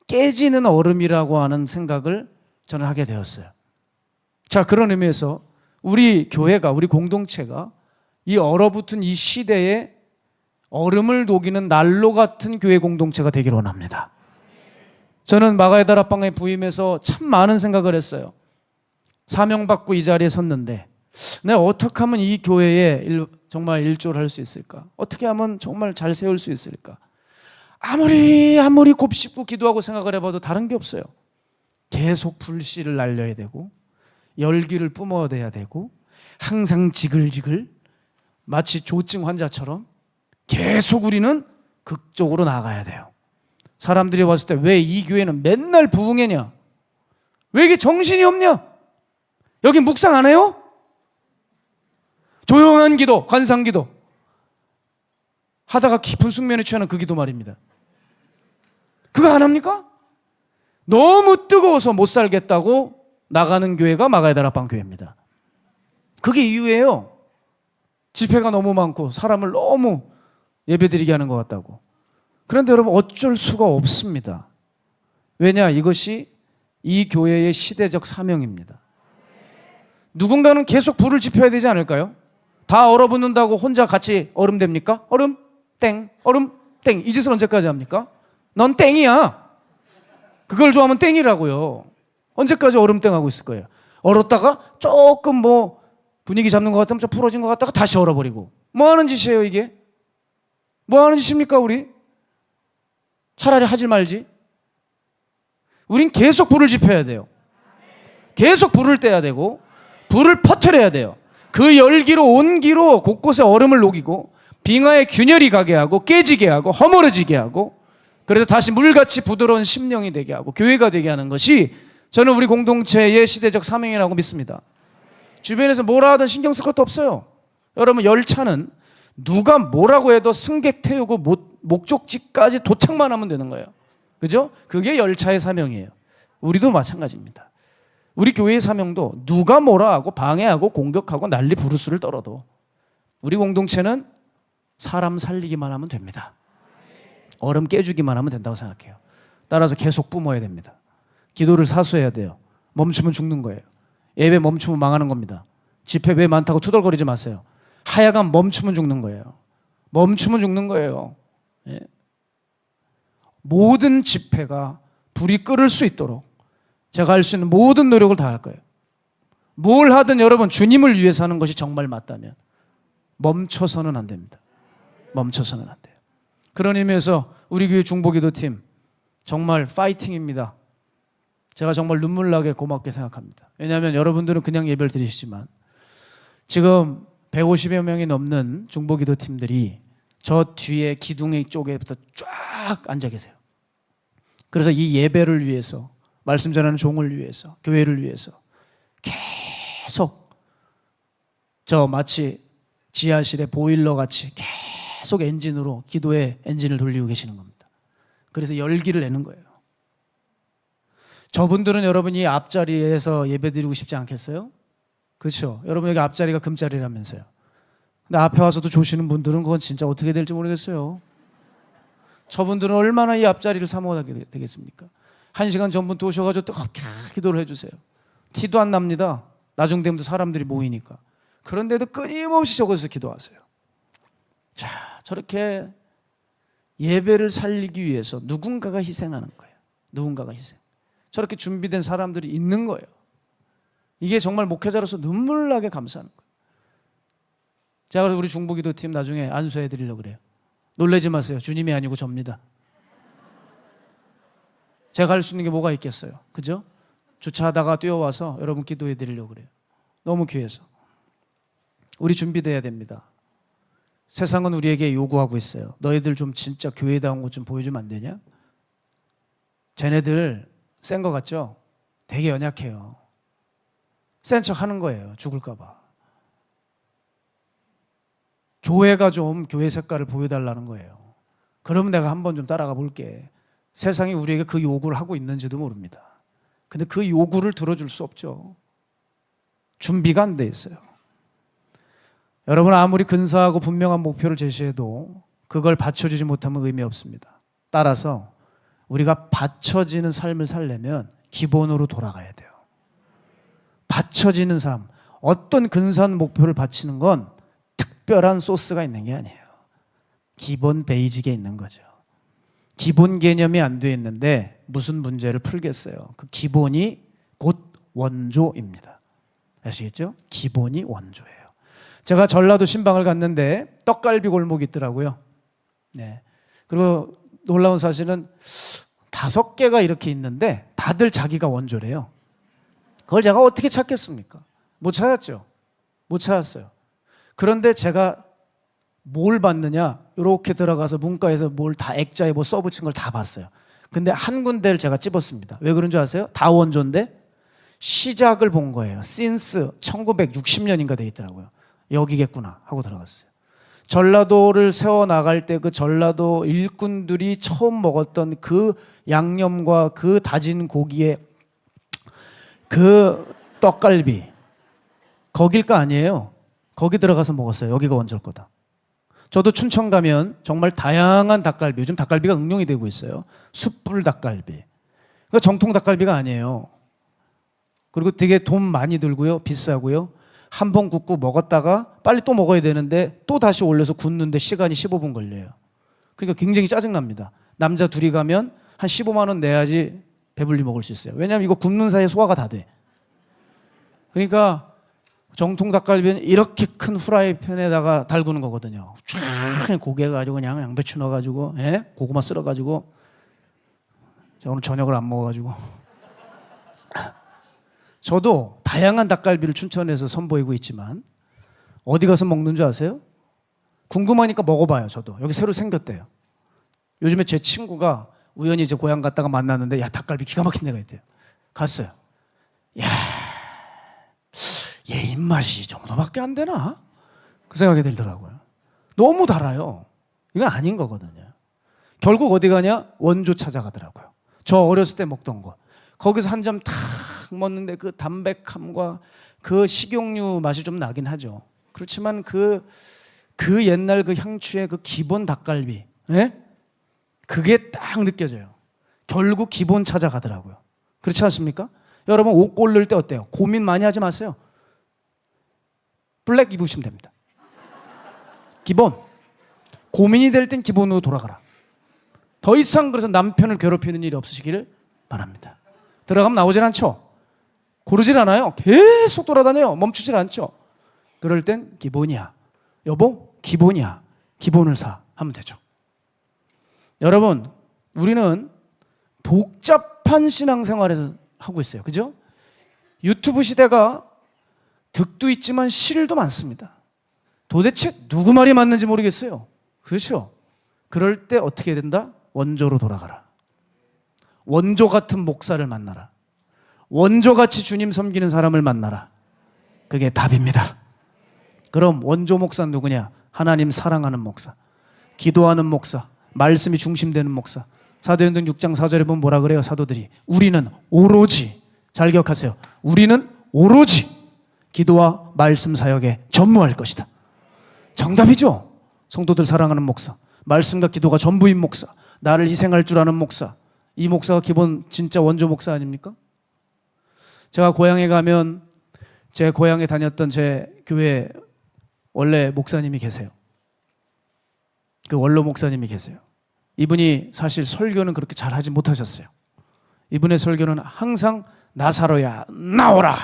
깨지는 얼음이라고 하는 생각을 저는 하게 되었어요. 자, 그런 의미에서 우리 교회가, 우리 공동체가 이 얼어붙은 이 시대에 얼음을 녹이는 난로 같은 교회 공동체가 되기를 원합니다. 저는 마가의 다락방에 부임해서 참 많은 생각을 했어요. 사명받고 이 자리에 섰는데 내가 어떻게 하면 이 교회에 정말 일조를 할 수 있을까? 어떻게 하면 정말 잘 세울 수 있을까? 아무리 곱씹고 기도하고 생각을 해봐도 다른 게 없어요. 계속 불씨를 날려야 되고 열기를 뿜어대야 되고 항상 지글지글 마치 조증 환자처럼 계속 우리는 극적으로 나가야 돼요. 사람들이 봤을 때 왜 이 교회는 맨날 부흥회냐? 왜 이게 정신이 없냐? 여기 묵상 안 해요? 조용한 기도, 관상 기도 하다가 깊은 숙면에 취하는 그 기도 말입니다. 그거 안 합니까? 너무 뜨거워서 못 살겠다고 나가는 교회가 마가의 다락방 교회입니다. 그게 이유예요. 집회가 너무 많고 사람을 너무 예배드리게 하는 것 같다고. 그런데 여러분 어쩔 수가 없습니다. 왜냐? 이것이 이 교회의 시대적 사명입니다. 누군가는 계속 불을 지펴야 되지 않을까요? 다 얼어붙는다고 혼자 같이 얼음 됩니까? 얼음 땡, 얼음 땡. 이 짓을 언제까지 합니까? 넌 땡이야. 그걸 좋아하면 땡이라고요. 언제까지 얼음 땡 하고 있을 거예요? 얼었다가 조금 뭐 분위기 잡는 것 같으면 좀 풀어진 것 같다가 다시 얼어버리고. 뭐 하는 짓이에요 이게? 뭐 하는 짓입니까 우리? 차라리 하지 말지. 우린 계속 불을 지펴야 돼요. 계속 불을 떼야 되고 불을 퍼뜨려야 돼요. 그 열기로 온기로 곳곳에 얼음을 녹이고 빙하에 균열이 가게 하고 깨지게 하고 허물어지게 하고 그래서 다시 물같이 부드러운 심령이 되게 하고 교회가 되게 하는 것이 저는 우리 공동체의 시대적 사명이라고 믿습니다. 주변에서 뭐라 하든 신경 쓸 것도 없어요. 여러분 열차는 누가 뭐라고 해도 승객 태우고 목적지까지 도착만 하면 되는 거예요. 그죠? 그게 열차의 사명이에요. 우리도 마찬가지입니다. 우리 교회의 사명도 누가 뭐라 하고 방해하고 공격하고 난리 부르스를 떨어도 우리 공동체는 사람 살리기만 하면 됩니다. 얼음 깨주기만 하면 된다고 생각해요. 따라서 계속 뿜어야 됩니다. 기도를 사수해야 돼요. 멈추면 죽는 거예요. 예배 멈추면 망하는 겁니다. 집회 왜 많다고 투덜거리지 마세요. 하여간 멈추면 죽는 거예요. 멈추면 죽는 거예요. 예. 모든 집회가 불이 끓을 수 있도록 제가 할 수 있는 모든 노력을 다 할 거예요. 뭘 하든 여러분 주님을 위해서 하는 것이 정말 맞다면 멈춰서는 안 됩니다. 멈춰서는 안 돼요. 그런 의미에서 우리 교회 중보기도팀 정말 파이팅입니다. 제가 정말 눈물 나게 고맙게 생각합니다. 왜냐하면 여러분들은 그냥 예배를 드리시지만 지금 150여 명이 넘는 중보기도팀들이 저 뒤에 기둥의 쪽에부터 쫙 앉아 계세요. 그래서 이 예배를 위해서, 말씀 전하는 종을 위해서, 교회를 위해서 계속 저 마치 지하실의 보일러 같이 계속 엔진으로 기도의 엔진을 돌리고 계시는 겁니다. 그래서 열기를 내는 거예요. 저분들은 여러분이 앞자리에서 예배드리고 싶지 않겠어요? 그렇죠? 여러분 여기 앞자리가 금자리라면서요. 근데 앞에 와서도 조시는 분들은 그건 진짜 어떻게 될지 모르겠어요. 저분들은 얼마나 이 앞자리를 사모하게 되겠습니까? 1시간 전부터 오셔가지고 뜨겁게 기도를 해주세요. 티도 안 납니다. 나중 되면 사람들이 모이니까. 그런데도 끊임없이 저곳에서 기도하세요. 자, 저렇게 예배를 살리기 위해서 누군가가 희생하는 거예요. 누군가가 희생. 저렇게 준비된 사람들이 있는 거예요. 이게 정말 목회자로서 눈물 나게 감사하는 거예요. 제가 그래서 우리 중보기도팀 나중에 안수해 드리려고 그래요. 놀라지 마세요. 주님이 아니고 접니다. 제가 할 수 있는 게 뭐가 있겠어요. 그죠? 주차하다가 뛰어와서 여러분 기도해 드리려고 그래요. 너무 귀해서. 우리 준비돼야 됩니다. 세상은 우리에게 요구하고 있어요. 너희들 좀 진짜 교회다운 것 좀 보여주면 안 되냐? 쟤네들 센 거 같죠? 되게 연약해요. 센 척 하는 거예요. 죽을까 봐. 교회가 좀 교회 색깔을 보여달라는 거예요. 그러면 내가 한번 좀 따라가 볼게. 세상이 우리에게 그 요구를 하고 있는지도 모릅니다. 근데 그 요구를 들어줄 수 없죠. 준비가 안 돼 있어요. 여러분 아무리 근사하고 분명한 목표를 제시해도 그걸 받쳐주지 못하면 의미 없습니다. 따라서 우리가 받쳐지는 삶을 살려면 기본으로 돌아가야 돼요. 받쳐지는 삶, 어떤 근사한 목표를 바치는 건 특별한 소스가 있는 게 아니에요. 기본 베이직에 있는 거죠. 기본 개념이 안 돼 있는데 무슨 문제를 풀겠어요. 그 기본이 곧 원조입니다. 아시겠죠? 기본이 원조예요. 제가 전라도 신방을 갔는데 떡갈비 골목이 있더라고요. 네. 그리고 놀라운 사실은 5개가 이렇게 있는데 다들 자기가 원조래요. 그걸 제가 어떻게 찾겠습니까? 못 찾았죠. 못 찾았어요. 그런데 제가 뭘 봤느냐? 이렇게 들어가서 문과에서 뭘 다 액자에 뭐 써붙인 걸 다 봤어요. 근데 한 군데를 제가 찝었습니다. 왜 그런 줄 아세요? 다 원조인데 시작을 본 거예요. since 1960년인가 돼 있더라고요. 여기겠구나 하고 들어갔어요. 전라도를 세워나갈 때 그 전라도 일꾼들이 처음 먹었던 그 양념과 그 다진 고기에 그 떡갈비 거길 거 아니에요. 거기 들어가서 먹었어요. 여기가 원조일 거다. 저도 춘천 가면 정말 다양한 닭갈비, 요즘 닭갈비가 응용이 되고 있어요. 숯불 닭갈비. 그러니까 정통 닭갈비가 아니에요. 그리고 되게 돈 많이 들고요. 비싸고요. 한 번 굽고 먹었다가 빨리 또 먹어야 되는데 또 다시 올려서 굽는데 시간이 15분 걸려요. 그러니까 굉장히 짜증납니다. 남자 둘이 가면 한 15만 원 내야지 배불리 먹을 수 있어요. 왜냐하면 이거 굽는 사이에 소화가 다 돼. 그러니까 정통 닭갈비는 이렇게 큰 후라이팬에다가 달구는 거거든요. 쫙 고개 가지고 그냥 양배추 넣어가지고 고구마 썰어가지고 제가 오늘 저녁을 안 먹어가지고 저도 다양한 닭갈비를 춘천에서 선보이고 있지만 어디 가서 먹는 줄 아세요? 궁금하니까 먹어봐요. 저도 여기 새로 생겼대요. 요즘에 제 친구가 우연히 이제 고향 갔다가 만났는데 야 닭갈비 기가 막힌 데가 있대요. 갔어요. 야, 얘 입맛이 이 정도밖에 안 되나? 그 생각이 들더라고요. 너무 달아요. 이건 아닌 거거든요. 결국 어디 가냐? 원조 찾아가더라고요. 저 어렸을 때 먹던 거. 거기서 한 점 탁 먹는데 그 담백함과 그 식용유 맛이 좀 나긴 하죠. 그렇지만 그 옛날 그 향취의 그 기본 닭갈비, 예? 그게 딱 느껴져요. 결국 기본 찾아가더라고요. 그렇지 않습니까? 여러분 옷 고를 때 어때요? 고민 많이 하지 마세요. 블랙 입으시면 됩니다. 기본. 고민이 될 땐 기본으로 돌아가라. 더 이상 그래서 남편을 괴롭히는 일이 없으시기를 바랍니다. 들어가면 나오질 않죠. 고르질 않아요. 계속 돌아다녀요. 멈추질 않죠. 그럴 땐 기본이야. 여보, 기본이야. 기본을 사 하면 되죠. 여러분, 우리는 복잡한 신앙생활을 하고 있어요. 그죠? 유튜브 시대가 득도 있지만 실도 많습니다. 도대체 누구 말이 맞는지 모르겠어요. 그렇죠? 그럴 때 어떻게 된다? 원조로 돌아가라. 원조 같은 목사를 만나라. 원조같이 주님 섬기는 사람을 만나라. 그게 답입니다. 그럼 원조 목사는 누구냐? 하나님 사랑하는 목사, 기도하는 목사, 말씀이 중심되는 목사. 사도행전 6장 4절에 보면 뭐라 그래요? 사도들이 우리는 오로지, 잘 기억하세요, 우리는 오로지 기도와 말씀 사역에 전무할 것이다. 정답이죠. 성도들 사랑하는 목사, 말씀과 기도가 전부인 목사, 나를 희생할 줄 아는 목사. 이 목사가 기본 진짜 원조 목사 아닙니까? 제가 고향에 가면 제 고향에 다녔던 제 교회 원래 목사님이 계세요. 그 원로 목사님이 계세요. 이분이 사실 설교는 그렇게 잘하지 못하셨어요. 이분의 설교는 항상 나사로야 나오라,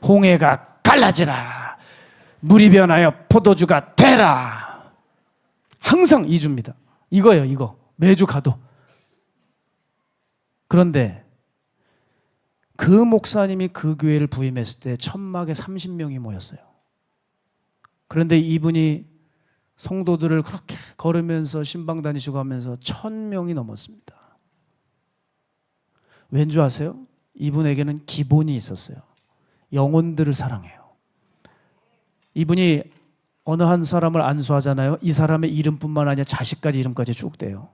홍해가 갈라지라, 물이 변하여 포도주가 되라. 항상 2주입니다. 이거예요. 이거 매주 가도. 그런데 그 목사님이 그 교회를 부임했을 때 천막에 30명이 모였어요. 그런데 이분이 성도들을 그렇게 걸으면서 신방 다니시고 하면서 1000명이 넘었습니다. 왠 줄 아세요? 이분에게는 기본이 있었어요. 영혼들을 사랑해요. 이분이 어느 한 사람을 안수하잖아요. 이 사람의 이름뿐만 아니라 자식까지 이름까지 쭉 대요.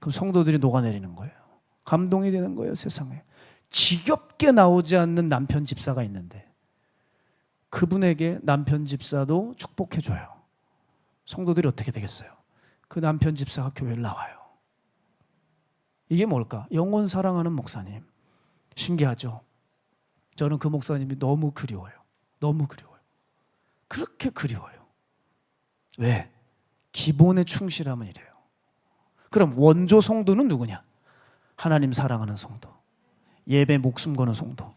그럼 성도들이 녹아내리는 거예요. 감동이 되는 거예요. 세상에 지겹게 나오지 않는 남편 집사가 있는데 그분에게 남편 집사도 축복해줘요. 성도들이 어떻게 되겠어요? 그 남편 집사가 교회를 나와요. 이게 뭘까? 영혼 사랑하는 목사님. 신기하죠? 저는 그 목사님이 너무 그리워요. 너무 그리워요. 그렇게 그리워요. 왜? 기본에 충실하면 이래요. 그럼 원조 성도는 누구냐? 하나님 사랑하는 성도, 예배 목숨 거는 성도,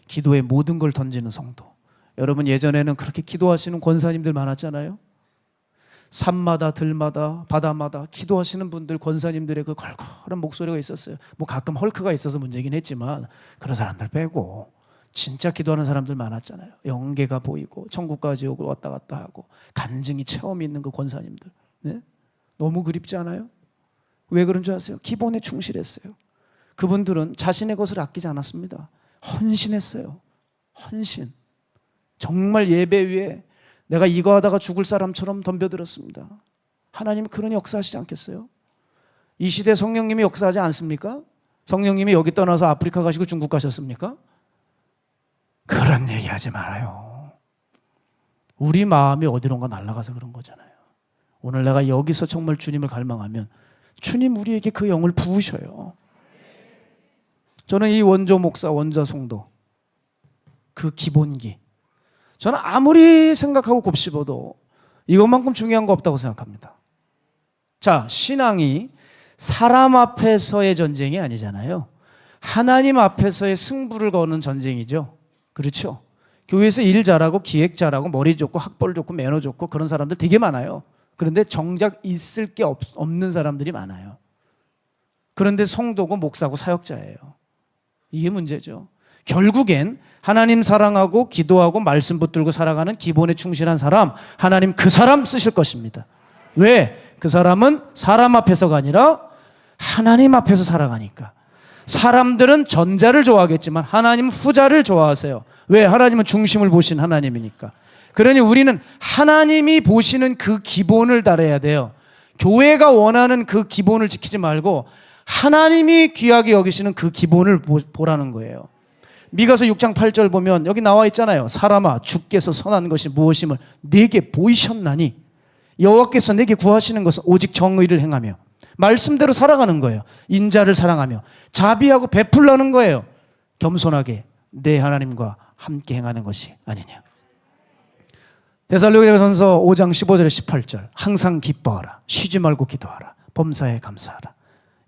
기도에 모든 걸 던지는 성도. 여러분 예전에는 그렇게 기도하시는 권사님들 많았잖아요. 산마다 들마다 바다마다 기도하시는 분들, 권사님들의 그 걸걸한 목소리가 있었어요. 뭐 가끔 헐크가 있어서 문제긴 했지만 그런 사람들 빼고 진짜 기도하는 사람들 많았잖아요. 영계가 보이고 천국까지 오고 왔다 갔다 하고 간증이 체험이 있는 그 권사님들. 네? 너무 그립지 않아요? 왜 그런 줄 아세요? 기본에 충실했어요. 그분들은 자신의 것을 아끼지 않았습니다. 헌신했어요. 헌신. 정말 예배 위에 내가 이거 하다가 죽을 사람처럼 덤벼들었습니다. 하나님은 그런 역사하시지 않겠어요? 이 시대 성령님이 역사하지 않습니까? 성령님이 여기 떠나서 아프리카 가시고 중국 가셨습니까? 그런 얘기 하지 말아요. 우리 마음이 어디론가 날아가서 그런 거잖아요. 오늘 내가 여기서 정말 주님을 갈망하면 주님 우리에게 그 영을 부으셔요. 저는 이 원조 목사, 원자 성도, 그 기본기, 저는 아무리 생각하고 곱씹어도 이것만큼 중요한 거 없다고 생각합니다. 자, 신앙이 사람 앞에서의 전쟁이 아니잖아요. 하나님 앞에서의 승부를 거는 전쟁이죠. 그렇죠? 교회에서 일 잘하고 기획 잘하고 머리 좋고 학벌 좋고 매너 좋고 그런 사람들 되게 많아요. 그런데 정작 있을 게 없는 사람들이 많아요. 그런데 성도고 목사고 사역자예요. 이게 문제죠. 결국엔 하나님 사랑하고 기도하고 말씀 붙들고 살아가는 기본에 충실한 사람, 하나님 그 사람 쓰실 것입니다. 왜? 그 사람은 사람 앞에서가 아니라 하나님 앞에서 살아가니까. 사람들은 전자를 좋아하겠지만 하나님은 후자를 좋아하세요. 왜? 하나님은 중심을 보신 하나님이니까. 그러니 우리는 하나님이 보시는 그 기본을 따라야 돼요. 교회가 원하는 그 기본을 지키지 말고 하나님이 귀하게 여기시는 그 기본을 보라는 거예요. 미가서 6장 8절 보면 여기 나와 있잖아요. 사람아, 주께서 선한 것이 무엇임을 내게 보이셨나니 여호와께서 내게 구하시는 것은 오직 정의를 행하며 말씀대로 살아가는 거예요. 인자를 사랑하며 자비하고 베풀라는 거예요. 겸손하게 내 하나님과 함께 행하는 것이 아니냐. 데살로니가전서 5장 15절에 18절 항상 기뻐하라. 쉬지 말고 기도하라. 범사에 감사하라.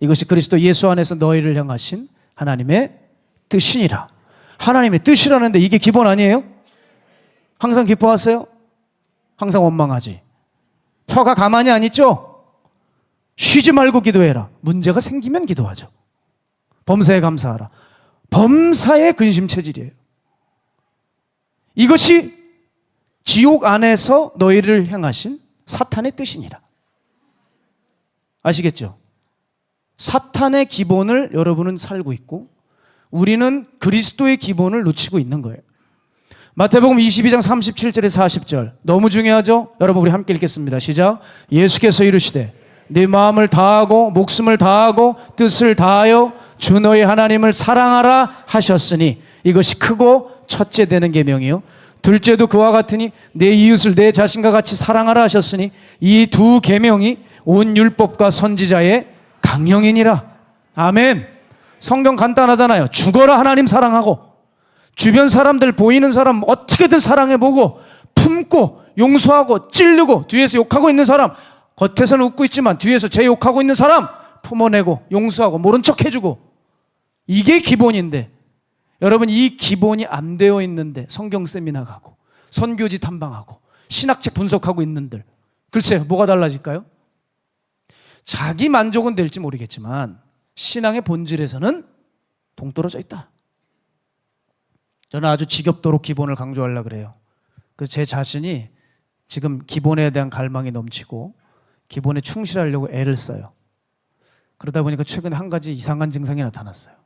이것이 그리스도 예수 안에서 너희를 향하신 하나님의 뜻이니라. 하나님의 뜻이라는데 이게 기본 아니에요? 항상 기뻐하세요? 항상 원망하지. 혀가 가만히 안 있죠? 쉬지 말고 기도해라. 문제가 생기면 기도하죠. 범사에 감사하라. 범사에 근심체질이에요. 이것이 지옥 안에서 너희를 향하신 사탄의 뜻이니라. 아시겠죠? 사탄의 기본을 여러분은 살고 있고 우리는 그리스도의 기본을 놓치고 있는 거예요. 마태복음 22장 37절에 40절 너무 중요하죠? 여러분 우리 함께 읽겠습니다. 시작. 예수께서 이르시되 네 마음을 다하고 목숨을 다하고 뜻을 다하여 주 너희 하나님을 사랑하라 하셨으니 이것이 크고 첫째 되는 계명이요 둘째도 그와 같으니 내 이웃을 내 자신과 같이 사랑하라 하셨으니 이 두 계명이 온 율법과 선지자의 강령이니라. 아멘. 성경 간단하잖아요. 죽어라 하나님 사랑하고 주변 사람들 보이는 사람 어떻게든 사랑해보고 품고 용서하고 찌르고 뒤에서 욕하고 있는 사람 겉에서는 웃고 있지만 뒤에서 제 욕하고 있는 사람 품어내고 용서하고 모른 척 해주고 이게 기본인데 여러분 이 기본이 안 되어 있는데 성경 세미나 가고 선교지 탐방하고 신학책 분석하고 있는들 글쎄요 뭐가 달라질까요? 자기 만족은 될지 모르겠지만 신앙의 본질에서는 동떨어져 있다. 저는 아주 지겹도록 기본을 강조하려고 그래요. 그래서 제 자신이 지금 기본에 대한 갈망이 넘치고 기본에 충실하려고 애를 써요. 그러다 보니까 최근에 한 가지 이상한 증상이 나타났어요.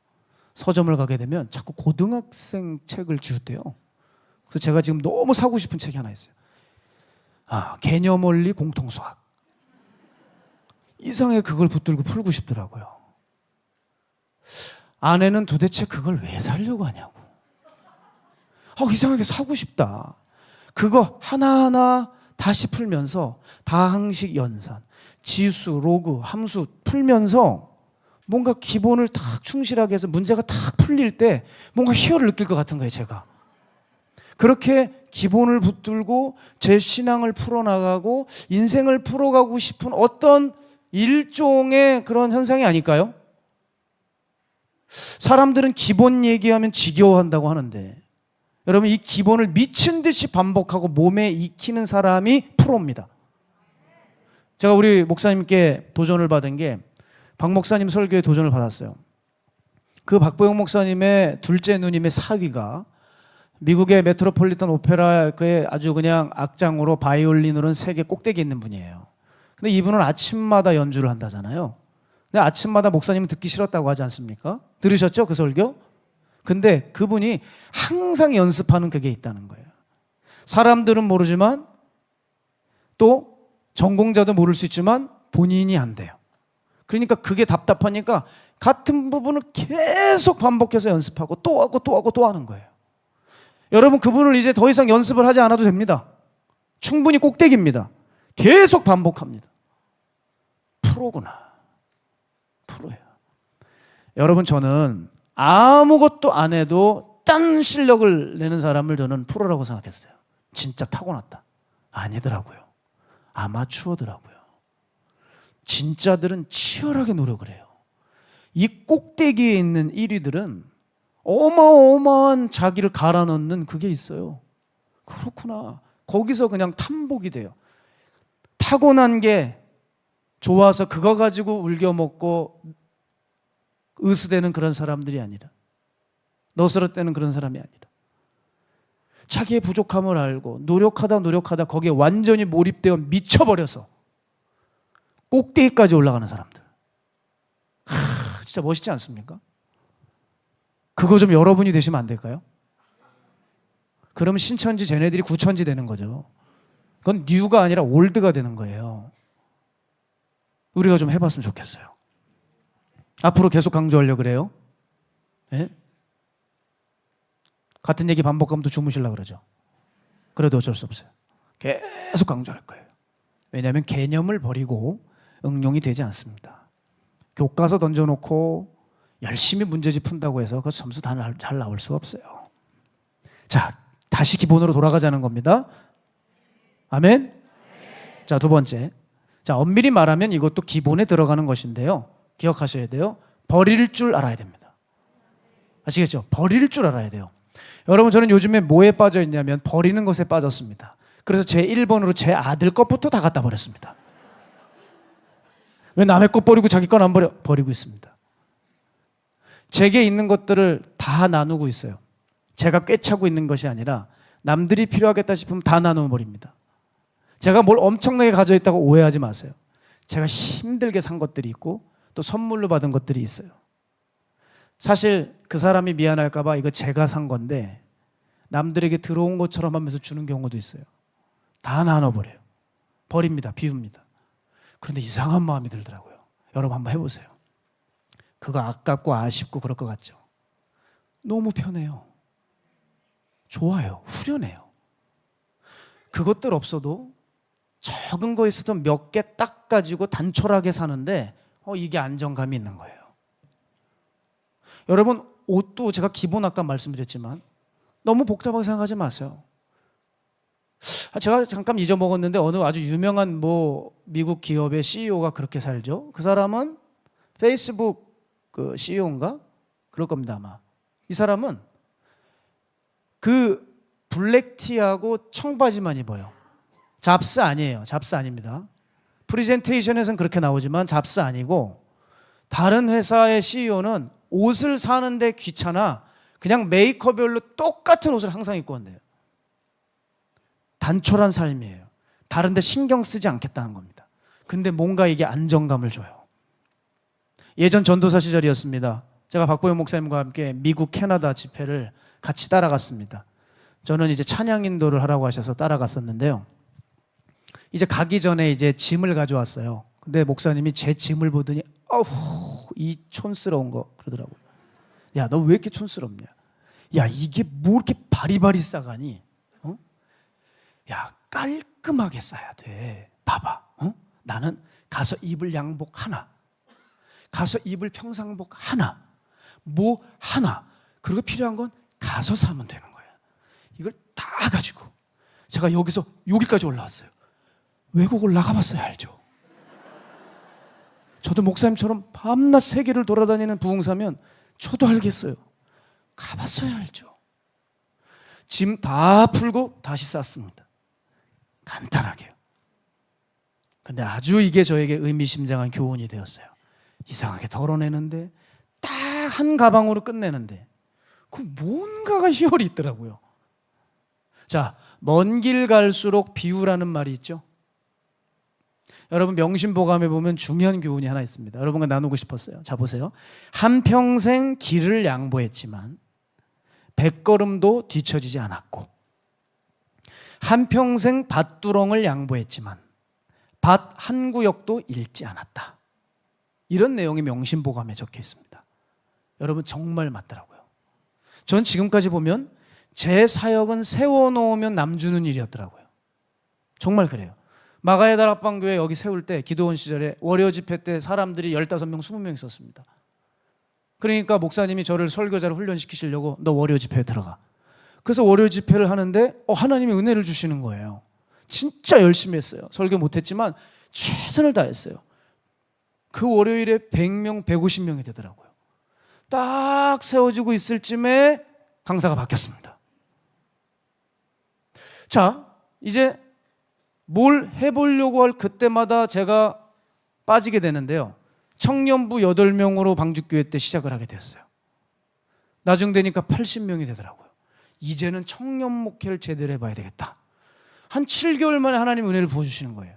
서점을 가게 되면 자꾸 고등학생 책을 주대요. 그래서 제가 지금 너무 사고 싶은 책이 하나 있어요. 개념원리 공통수학. 이상하게 그걸 붙들고 풀고 싶더라고요. 아내는 도대체 그걸 왜 사려고 하냐고. 이상하게 사고 싶다. 그거 하나하나 다시 풀면서 다항식 연산, 지수, 로그, 함수 풀면서 뭔가 기본을 딱 충실하게 해서 문제가 딱 풀릴 때 뭔가 희열을 느낄 것 같은 거예요, 제가. 그렇게 기본을 붙들고 제 신앙을 풀어나가고 인생을 풀어가고 싶은 어떤 일종의 그런 현상이 아닐까요? 사람들은 기본 얘기하면 지겨워한다고 하는데 여러분 이 기본을 미친 듯이 반복하고 몸에 익히는 사람이 프로입니다. 제가 우리 목사님께 도전을 받은 게 박 목사님 설교에 도전을 받았어요. 그 박보영 목사님의 둘째 누님의 사위가 미국의 메트로폴리탄 오페라의 아주 그냥 악장으로 바이올린으로는 세계 꼭대기에 있는 분이에요. 근데 이분은 아침마다 연주를 한다잖아요. 근데 아침마다 목사님은 듣기 싫었다고 하지 않습니까? 들으셨죠? 그 설교? 근데 그분이 항상 연습하는 그게 있다는 거예요. 사람들은 모르지만 또 전공자도 모를 수 있지만 본인이 안 돼요. 그러니까 그게 답답하니까 같은 부분을 계속 반복해서 연습하고 또 하고 또 하고 또 하는 거예요. 여러분 그분을 이제 더 이상 연습을 하지 않아도 됩니다. 충분히 꼭대기입니다. 계속 반복합니다. 프로구나. 프로예요. 여러분 저는 아무것도 안 해도 딴 실력을 내는 사람을 저는 프로라고 생각했어요. 진짜 타고났다. 아니더라고요. 아마추어더라고요. 진짜들은 치열하게 노력을 해요. 이 꼭대기에 있는 1위들은 어마어마한 자기를 갈아 넣는 그게 있어요. 그렇구나. 거기서 그냥 탐복이 돼요. 타고난 게 좋아서 그거 가지고 울겨먹고 으스대는 그런 사람들이 아니라 너스럽대는 그런 사람이 아니라 자기의 부족함을 알고 노력하다 거기에 완전히 몰입되어 미쳐버려서 꼭대기까지 올라가는 사람들. 진짜 멋있지 않습니까? 그거 좀 여러분이 되시면 안 될까요? 그러면 신천지 쟤네들이 구천지 되는 거죠. 그건 뉴가 아니라 올드가 되는 거예요. 우리가 좀 해봤으면 좋겠어요. 앞으로 계속 강조하려고 그래요. 네? 같은 얘기 반복하면 또 주무시려고 그러죠. 그래도 어쩔 수 없어요. 계속 강조할 거예요. 왜냐하면 개념을 버리고 응용이 되지 않습니다. 교과서 던져놓고 열심히 문제집 푼다고 해서 그 점수 다 잘 나올 수가 없어요. 자, 다시 기본으로 돌아가자는 겁니다. 아멘? 자, 두 번째. 자, 엄밀히 말하면 이것도 기본에 들어가는 것인데요. 기억하셔야 돼요. 버릴 줄 알아야 됩니다. 아시겠죠? 버릴 줄 알아야 돼요. 여러분, 저는 요즘에 뭐에 빠져 있냐면 버리는 것에 빠졌습니다. 그래서 제 1번으로 제 아들 것부터 다 갖다 버렸습니다. 왜 남의 것 버리고 자기 건 안 버리고 있습니다. 제게 있는 것들을 다 나누고 있어요. 제가 꿰차고 있는 것이 아니라 남들이 필요하겠다 싶으면 다 나누어 버립니다. 제가 뭘 엄청나게 가져 있다고 오해하지 마세요. 제가 힘들게 산 것들이 있고 또 선물로 받은 것들이 있어요. 사실 그 사람이 미안할까 봐 이거 제가 산 건데 남들에게 들어온 것처럼 하면서 주는 경우도 있어요. 다 나눠버려요. 버립니다. 비웁니다. 그런데 이상한 마음이 들더라고요. 여러분 한번 해보세요. 그거 아깝고 아쉽고 그럴 것 같죠? 너무 편해요. 좋아요. 후련해요. 그것들 없어도 적은 거 있어도 몇 개 딱 가지고 단촐하게 사는데 이게 안정감이 있는 거예요. 여러분, 옷도 제가 기본 아까 말씀드렸지만 너무 복잡하게 생각하지 마세요. 제가 잠깐 잊어먹었는데 어느 아주 유명한 미국 기업의 CEO가 그렇게 살죠. 그 사람은 페이스북 그 CEO인가? 그럴 겁니다 아마. 이 사람은 그 블랙티하고 청바지만 입어요. 잡스 아니에요. 잡스 아닙니다. 프리젠테이션에서는 그렇게 나오지만 잡스 아니고, 다른 회사의 CEO는 옷을 사는데 귀찮아 그냥 메이커별로 똑같은 옷을 항상 입고 온대요. 단촐한 삶이에요. 다른 데 신경 쓰지 않겠다는 겁니다. 근데 뭔가 이게 안정감을 줘요. 예전 전도사 시절이었습니다. 제가 박보영 목사님과 함께 미국 캐나다 집회를 같이 따라갔습니다. 저는 이제 찬양 인도를 하라고 하셔서 따라갔었는데요. 이제 가기 전에 이제 짐을 가져왔어요. 근데 목사님이 제 짐을 보더니 어후, 이 촌스러운 거 그러더라고요. 야, 너 왜 이렇게 촌스럽냐? 야, 이게 뭐 이렇게 바리바리 싸가니? 야, 깔끔하게 싸야 돼. 봐봐. 나는 가서 입을 양복 하나, 가서 입을 평상복 하나, 뭐 하나, 그리고 필요한 건 가서 사면 되는 거야. 이걸 다 가지고 제가 여기서 여기까지 올라왔어요. 외국을 나가봤어야 알죠. 저도 목사님처럼 밤낮 세계를 돌아다니는 부흥사면 저도 알겠어요. 가봤어야 알죠. 짐 다 풀고 다시 쌌습니다. 간단하게요. 근데 아주 이게 저에게 의미심장한 교훈이 되었어요. 이상하게 덜어내는데 딱 한 가방으로 끝내는데 그 뭔가가 희열이 있더라고요. 자, 먼 길 갈수록 비우라는 말이 있죠. 여러분, 명심보감에 보면 중요한 교훈이 하나 있습니다. 여러분과 나누고 싶었어요. 자, 보세요. 한평생 길을 양보했지만 백걸음도 뒤처지지 않았고, 한평생 밭두렁을 양보했지만 밭 한 구역도 잃지 않았다. 이런 내용이 명심보감에 적혀 있습니다. 여러분, 정말 맞더라고요. 전 지금까지 보면 제 사역은 세워놓으면 남 주는 일이었더라고요. 정말 그래요. 마가의 다락방교회 여기 세울 때 기도원 시절에 월요 집회 때 사람들이 15명, 20명 있었습니다. 그러니까 목사님이 저를 설교자로 훈련시키시려고 너 월요 집회에 들어가. 그래서 월요 집회를 하는데 하나님이 은혜를 주시는 거예요. 진짜 열심히 했어요. 설교 못했지만 최선을 다했어요. 그 월요일에 100명, 150명이 되더라고요. 딱 세워지고 있을 쯤에 강사가 바뀌었습니다. 자, 이제 뭘 해보려고 할 그때마다 제가 빠지게 되는데요. 청년부 8명으로 방주교회 때 시작을 하게 됐어요. 나중 되니까 80명이 되더라고요. 이제는 청년 목회를 제대로 해봐야 되겠다. 한 7개월 만에 하나님 은혜를 부어주시는 거예요.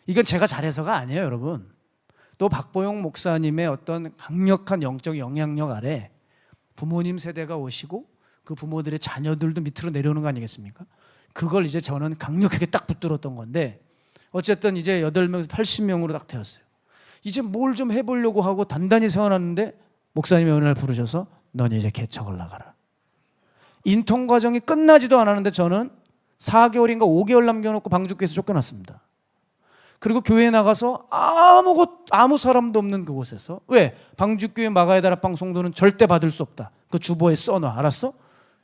이건 제가 잘해서가 아니에요, 여러분. 또 박보영 목사님의 어떤 강력한 영적 영향력 아래 부모님 세대가 오시고 그 부모들의 자녀들도 밑으로 내려오는 거 아니겠습니까? 그걸 이제 저는 강력하게 딱 붙들었던 건데, 어쨌든 이제 8명에서 80명으로 딱 되었어요. 이제 뭘 좀 해보려고 하고 단단히 세워놨는데 목사님의 은혜를 부르셔서 넌 이제 개척을 나가라. 인턴 과정이 끝나지도 않았는데 저는 4개월인가 5개월 남겨놓고 방주교에서 쫓겨났습니다. 그리고 교회에 나가서 아무 사람도 없는 그곳에서, 왜? 방주교회 마가의 다락방 성도는 절대 받을 수 없다. 그 주보에 써놔. 알았어?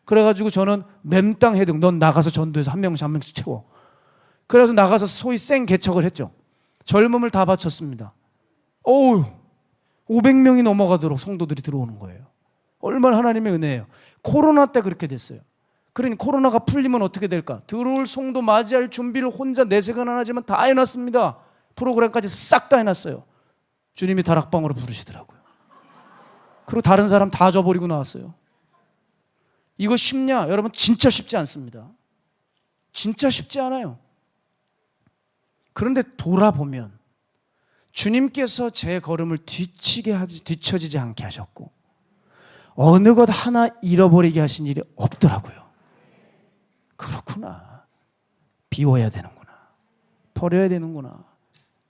그래가지고 저는 맴땅 헤딩, 넌 나가서 전도해서 한 명씩 채워. 그래서 나가서 소위 생 개척을 했죠. 젊음을 다 바쳤습니다. 어우, 500명이 넘어가도록 성도들이 들어오는 거예요. 얼마나 하나님의 은혜예요. 코로나 때 그렇게 됐어요. 그러니 코로나가 풀리면 어떻게 될까? 들어올 성도 맞이할 준비를 혼자 내색은 안 하지만 다 해놨습니다. 프로그램까지 싹 다 해놨어요. 주님이 다락방으로 부르시더라고요. 그리고 다른 사람 다 줘버리고 나왔어요. 이거 쉽냐? 여러분, 진짜 쉽지 않습니다. 진짜 쉽지 않아요. 그런데 돌아보면 주님께서 제 걸음을 뒤처지지 않게 하셨고 어느 것 하나 잃어버리게 하신 일이 없더라고요. 그렇구나. 비워야 되는구나. 버려야 되는구나.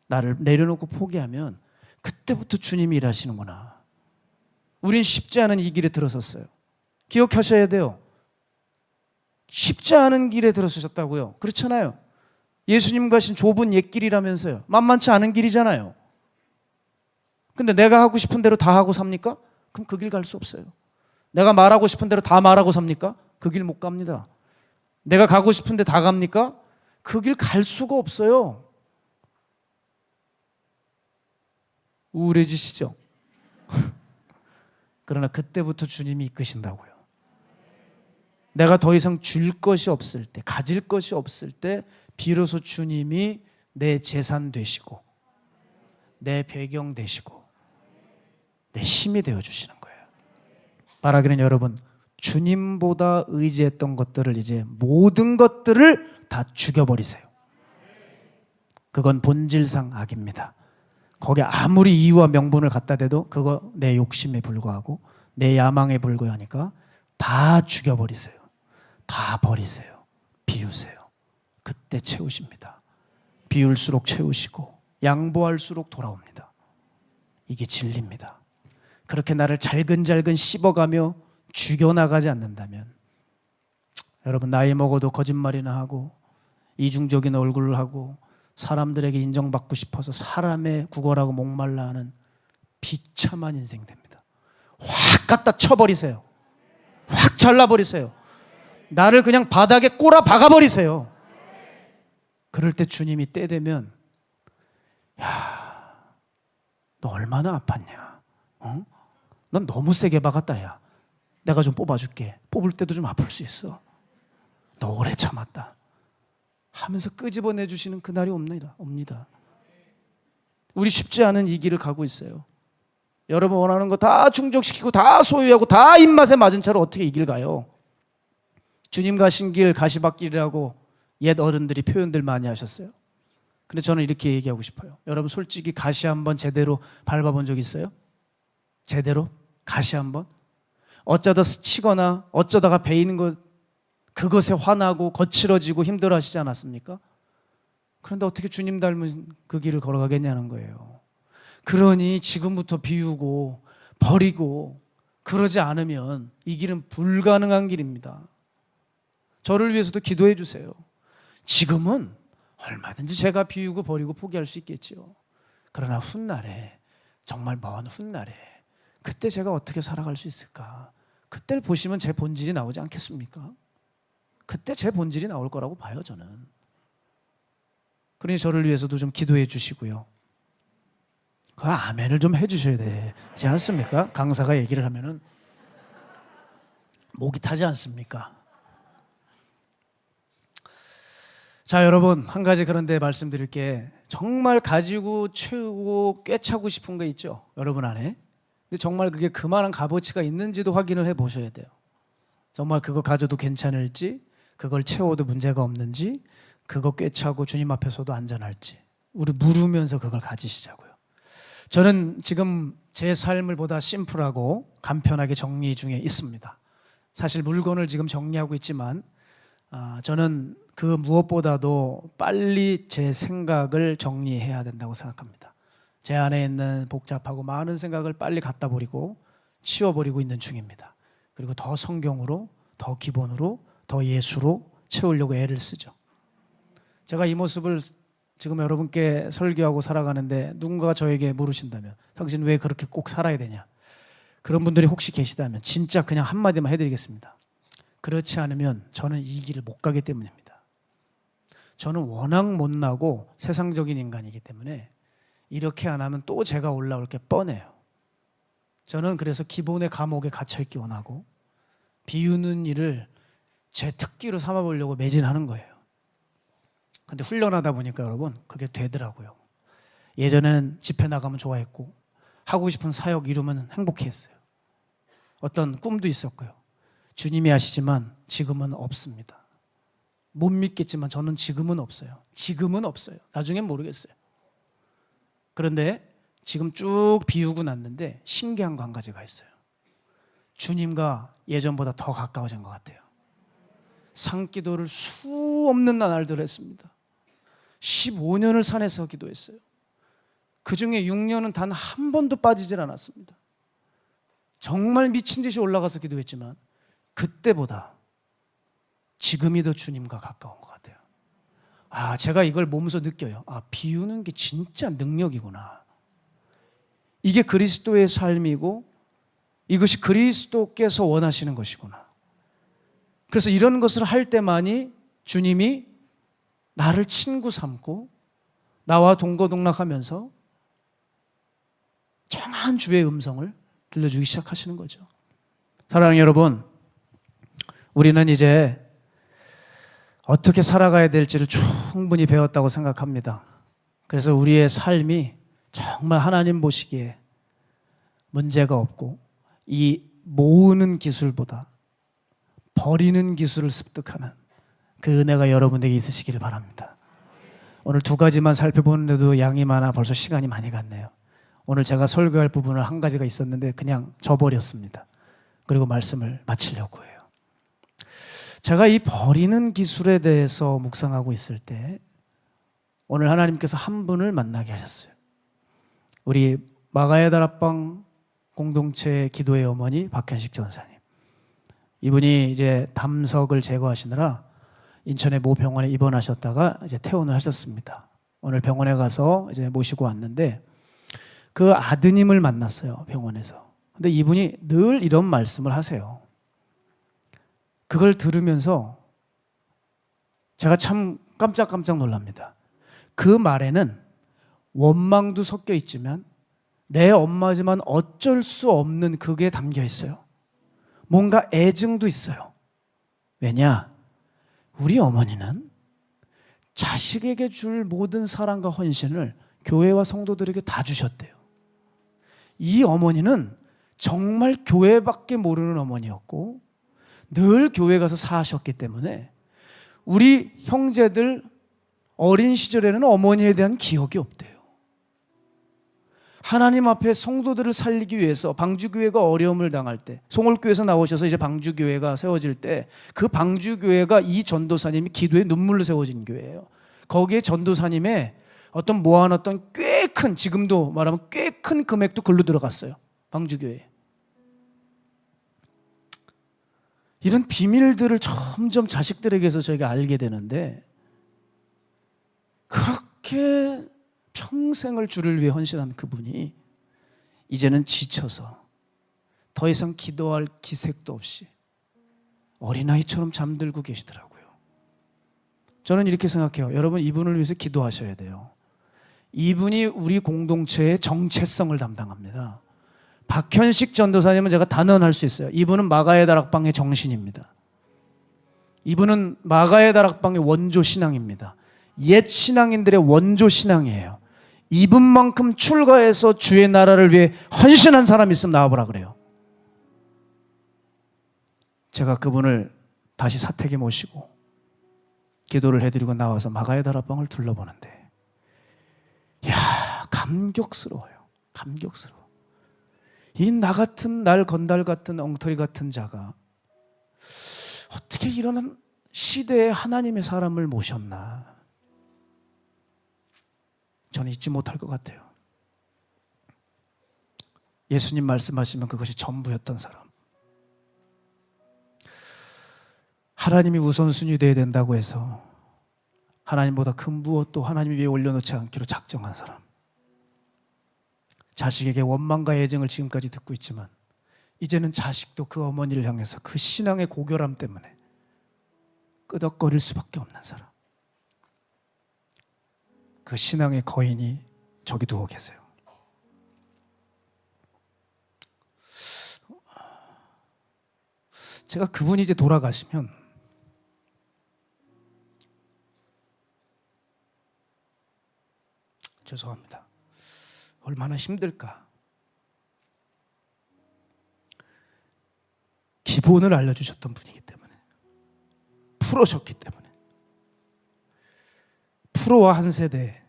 나를 내려놓고 포기하면 그때부터 주님이 일하시는구나. 우린 쉽지 않은 이 길에 들어섰어요. 기억하셔야 돼요. 쉽지 않은 길에 들어서셨다고요. 그렇잖아요. 예수님 가신 좁은 옛길이라면서요. 만만치 않은 길이잖아요. 근데 내가 하고 싶은 대로 다 하고 삽니까? 그럼 그 길 갈 수 없어요. 내가 말하고 싶은 대로 다 말하고 삽니까? 그 길 못 갑니다. 내가 가고 싶은데 다 갑니까? 그 길 갈 수가 없어요. 우울해지시죠? 그러나 그때부터 주님이 이끄신다고요. 내가 더 이상 줄 것이 없을 때, 가질 것이 없을 때 비로소 주님이 내 재산 되시고 내 배경 되시고 내 힘이 되어주시는 거예요. 말하기는 여러분, 주님보다 의지했던 것들을 이제 모든 것들을 다 죽여버리세요. 그건 본질상 악입니다. 거기에 아무리 이유와 명분을 갖다 대도 그거 내 욕심에 불과하고 내 야망에 불과하니까 다 죽여버리세요. 다 버리세요. 비우세요. 그때 채우십니다. 비울수록 채우시고 양보할수록 돌아옵니다. 이게 진리입니다. 그렇게 나를 잘근잘근 씹어가며 죽여나가지 않는다면 여러분, 나이 먹어도 거짓말이나 하고 이중적인 얼굴을 하고 사람들에게 인정받고 싶어서 사람의 구걸하고 목말라 하는 비참한 인생 됩니다. 확 갖다 쳐버리세요. 확 잘라버리세요. 나를 그냥 바닥에 꼬라 박아버리세요. 그럴 때 주님이 때 되면, 야, 너 얼마나 아팠냐? 어? 넌 너무 세게 박았다. 야, 내가 좀 뽑아줄게. 뽑을 때도 좀 아플 수 있어. 너 오래 참았다 하면서 끄집어내 주시는 그날이 옵니다. 우리 쉽지 않은 이 길을 가고 있어요. 여러분 원하는 거 다 충족시키고 다 소유하고 다 입맛에 맞은 차로 어떻게 이 길 가요? 주님 가신 길 가시밭길이라고 옛 어른들이 표현들 많이 하셨어요. 근데 저는 이렇게 얘기하고 싶어요. 여러분 솔직히 가시 한번 제대로 밟아본 적 있어요? 제대로? 가시 한번? 어쩌다 스치거나 어쩌다가 베이는 것, 그것에 화나고 거칠어지고 힘들어 하시지 않았습니까? 그런데 어떻게 주님 닮은 그 길을 걸어가겠냐는 거예요. 그러니 지금부터 비우고 버리고 그러지 않으면 이 길은 불가능한 길입니다. 저를 위해서도 기도해 주세요. 지금은 얼마든지 제가 비우고 버리고 포기할 수 있겠지요. 그러나 훗날에, 정말 먼 훗날에 그때 제가 어떻게 살아갈 수 있을까? 그때를 보시면 제 본질이 나오지 않겠습니까? 그때 제 본질이 나올 거라고 봐요, 저는. 그러니 저를 위해서도 좀 기도해 주시고요. 그 아멘을 좀 해주셔야 되지 않습니까? 강사가 얘기를 하면은 목이 타지 않습니까? 자, 여러분 한 가지 그런데 말씀드릴 게, 정말 가지고 채우고 꿰차고 싶은 거 있죠, 여러분 안에. 근데 정말 그게 그만한 값어치가 있는지도 확인을 해 보셔야 돼요. 정말 그거 가져도 괜찮을지, 그걸 채워도 문제가 없는지, 그거 꿰차고 주님 앞에서도 안전할지 우리 물으면서 그걸 가지시자고요. 저는 지금 제 삶을 보다 심플하고 간편하게 정리 중에 있습니다. 사실 물건을 지금 정리하고 있지만 저는 그 무엇보다도 빨리 제 생각을 정리해야 된다고 생각합니다. 제 안에 있는 복잡하고 많은 생각을 빨리 갖다 버리고 치워버리고 있는 중입니다. 그리고 더 성경으로, 더 기본으로, 더 예수로 채우려고 애를 쓰죠. 제가 이 모습을 지금 여러분께 설교하고 살아가는데 누군가가 저에게 물으신다면 당신 왜 그렇게 꼭 살아야 되냐? 그런 분들이 혹시 계시다면 진짜 그냥 한마디만 해드리겠습니다. 그렇지 않으면 저는 이 길을 못 가기 때문입니다. 저는 워낙 못나고 세상적인 인간이기 때문에 이렇게 안 하면 또 제가 올라올 게 뻔해요. 저는 그래서 기본의 감옥에 갇혀있기 원하고 비우는 일을 제 특기로 삼아보려고 매진하는 거예요. 근데 훈련하다 보니까 여러분 그게 되더라고요. 예전에는 집회 나가면 좋아했고 하고 싶은 사역 이루면 행복했어요. 어떤 꿈도 있었고요. 주님이 아시지만 지금은 없습니다. 못 믿겠지만 저는 지금은 없어요. 지금은 없어요. 나중엔 모르겠어요. 그런데 지금 쭉 비우고 났는데 신기한 거 한 가지가 있어요. 주님과 예전보다 더 가까워진 것 같아요. 산기도를 수 없는 나날들 했습니다. 15년을 산에서 기도했어요. 그 중에 6년은 단 한 번도 빠지질 않았습니다. 정말 미친 듯이 올라가서 기도했지만 그때보다 지금이 더 주님과 가까운 것 같아요. 제가 이걸 몸소 느껴요. 비우는 게 진짜 능력이구나. 이게 그리스도의 삶이고 이것이 그리스도께서 원하시는 것이구나. 그래서 이런 것을 할 때만이 주님이 나를 친구 삼고 나와 동거동락하면서 정한 주의 음성을 들려주기 시작하시는 거죠. 사랑하는 여러분, 우리는 이제 어떻게 살아가야 될지를 충분히 배웠다고 생각합니다. 그래서 우리의 삶이 정말 하나님 보시기에 문제가 없고 이 모으는 기술보다 버리는 기술을 습득하는 그 은혜가 여러분에게 있으시기를 바랍니다. 오늘 두 가지만 살펴보는데도 양이 많아 벌써 시간이 많이 갔네요. 오늘 제가 설교할 부분을 한 가지가 있었는데 그냥 져버렸습니다. 그리고 말씀을 마치려고 해요. 제가 이 버리는 기술에 대해서 묵상하고 있을 때 오늘 하나님께서 한 분을 만나게 하셨어요. 우리 마가의 다락방 공동체 기도의 어머니 박현식 전사님. 이분이 이제 담석을 제거하시느라 인천의 모 병원에 입원하셨다가 이제 퇴원을 하셨습니다. 오늘 병원에 가서 이제 모시고 왔는데 그 아드님을 만났어요, 병원에서. 근데 이분이 늘 이런 말씀을 하세요. 그걸 들으면서 제가 참 깜짝깜짝 놀랍니다. 그 말에는 원망도 섞여 있지만 내 엄마지만 어쩔 수 없는 그게 담겨 있어요. 뭔가 애증도 있어요. 왜냐? 우리 어머니는 자식에게 줄 모든 사랑과 헌신을 교회와 성도들에게 다 주셨대요. 이 어머니는 정말 교회밖에 모르는 어머니였고 늘 교회 가서 사셨기 때문에 우리 형제들 어린 시절에는 어머니에 대한 기억이 없대요. 하나님 앞에 성도들을 살리기 위해서 방주교회가 어려움을 당할 때 송월교회에서 나오셔서 이제 방주교회가 세워질 때 그 방주교회가 이 전도사님이 기도에 눈물로 세워진 교회예요. 거기에 전도사님의 어떤 모아놨던 꽤 큰, 지금도 말하면 꽤 큰 금액도 글로 들어갔어요. 방주교회에. 이런 비밀들을 점점 자식들에게서 저희가 알게 되는데 그렇게 평생을 주를 위해 헌신한 그분이 이제는 지쳐서 더 이상 기도할 기색도 없이 어린아이처럼 잠들고 계시더라고요. 저는 이렇게 생각해요. 여러분, 이분을 위해서 기도하셔야 돼요. 이분이 우리 공동체의 정체성을 담당합니다. 박현식 전도사님은 제가 단언할 수 있어요. 이분은 마가의 다락방의 정신입니다. 이분은 마가의 다락방의 원조 신앙입니다. 옛 신앙인들의 원조 신앙이에요. 이분만큼 출가해서 주의 나라를 위해 헌신한 사람이 있으면 나와보라 그래요. 제가 그분을 다시 사택에 모시고 기도를 해드리고 나와서 마가의 다락방을 둘러보는데 감격스러워요. 감격스러워. 이 나 같은 날 건달 같은 엉터리 같은 자가 어떻게 이런 시대에 하나님의 사람을 모셨나. 저는 잊지 못할 것 같아요. 예수님 말씀하시면 그것이 전부였던 사람. 하나님이 우선순위 되어야 된다고 해서 하나님보다 큰 무엇도 하나님 위에 올려놓지 않기로 작정한 사람, 자식에게 원망과 애정을 지금까지 듣고 있지만 이제는 자식도 그 어머니를 향해서 그 신앙의 고결함 때문에 끄덕거릴 수밖에 없는 사람, 그 신앙의 거인이 저기 두고 계세요. 제가 그분이 이제 돌아가시면 죄송합니다. 얼마나 힘들까. 기본을 알려주셨던 분이기 때문에, 프로셨기 때문에, 프로와 한 세대,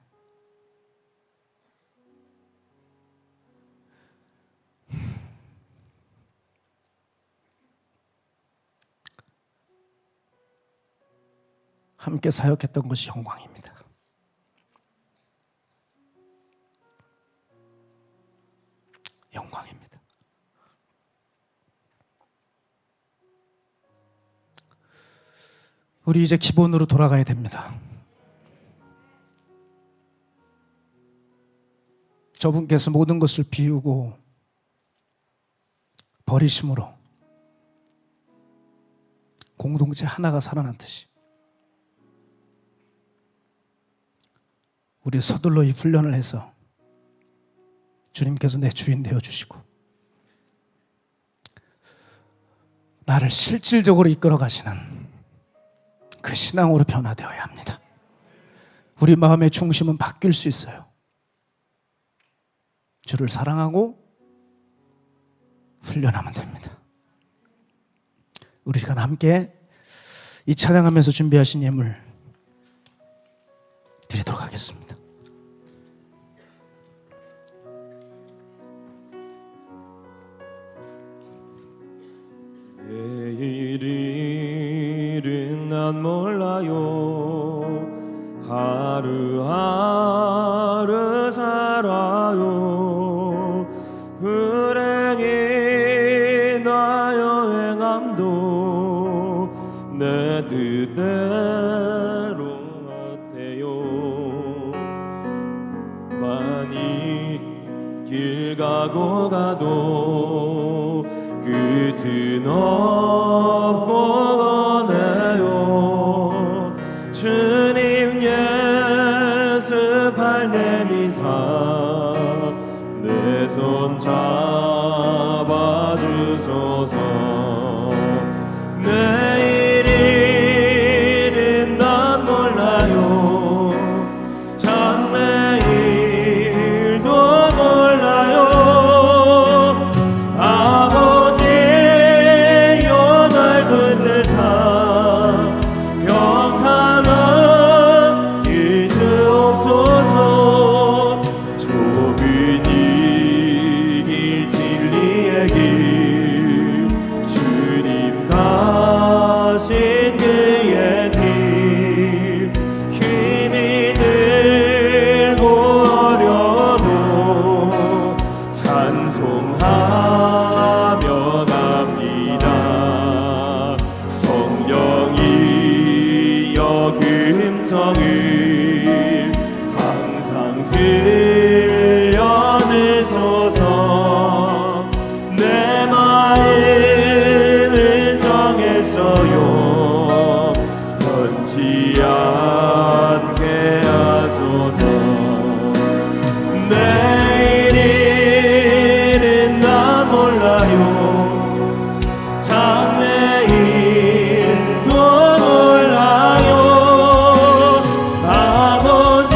함께 사역했던 것이 영광입니다. 영광입니다. 우리 이제 기본으로 돌아가야 됩니다. 저분께서 모든 것을 비우고 버리심으로 공동체 하나가 살아났듯이 우리 서둘러 이 훈련을 해서 주님께서 내 주인 되어주시고 나를 실질적으로 이끌어 가시는 그 신앙으로 변화되어야 합니다. 우리 마음의 중심은 바뀔 수 있어요. 주를 사랑하고 훈련하면 됩니다. 우리 시간 함께 이 찬양하면서 준비하신 예물 드리도록 하겠습니다. 내일은 난 몰라요. 하루하루 살아요. 불행이 나 여행함도 내 뜻대로 같아요. 많이 길 가고 가도 끝은 없고 거네요. 주님 예습할 내 미사 내 손 잡아주소서. 내일은 난 몰라요. 장래일도 몰라요. 아버지여 날 붙드사 평탄한 길 주옵소서. 좁은 이 진리의 길 주님 가신 그의 길 힘이 들고 어려도 찬송하며 갑니다. 성령이여 그 음성을 항상 들려주소서. 내 마음을 정했어요. 변치 않게 하소서. 내일은 난 몰라요. 장래일도 몰라요. 아버지여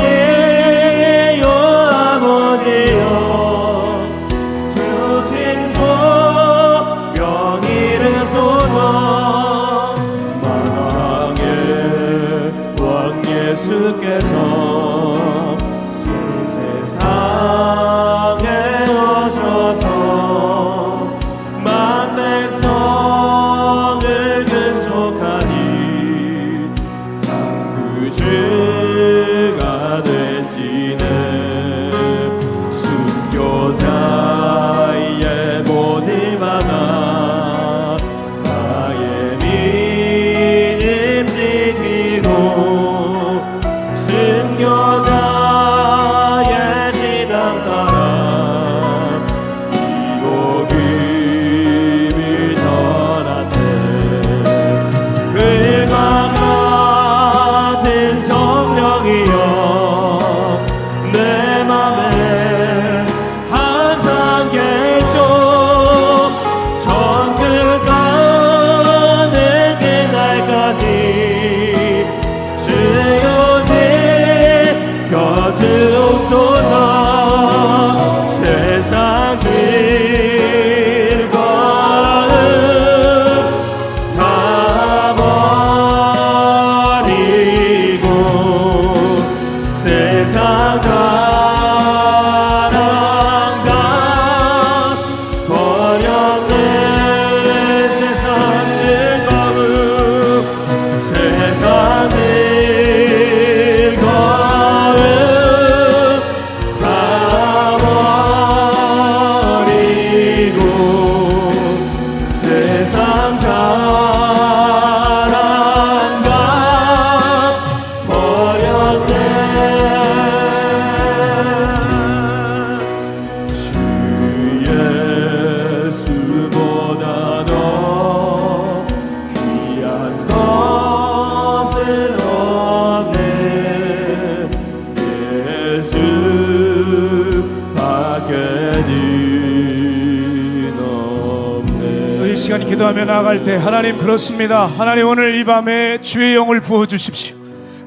기도하며 나아갈 때 하나님 그렇습니다. 하나님 오늘 이 밤에 주의 영을 부어주십시오.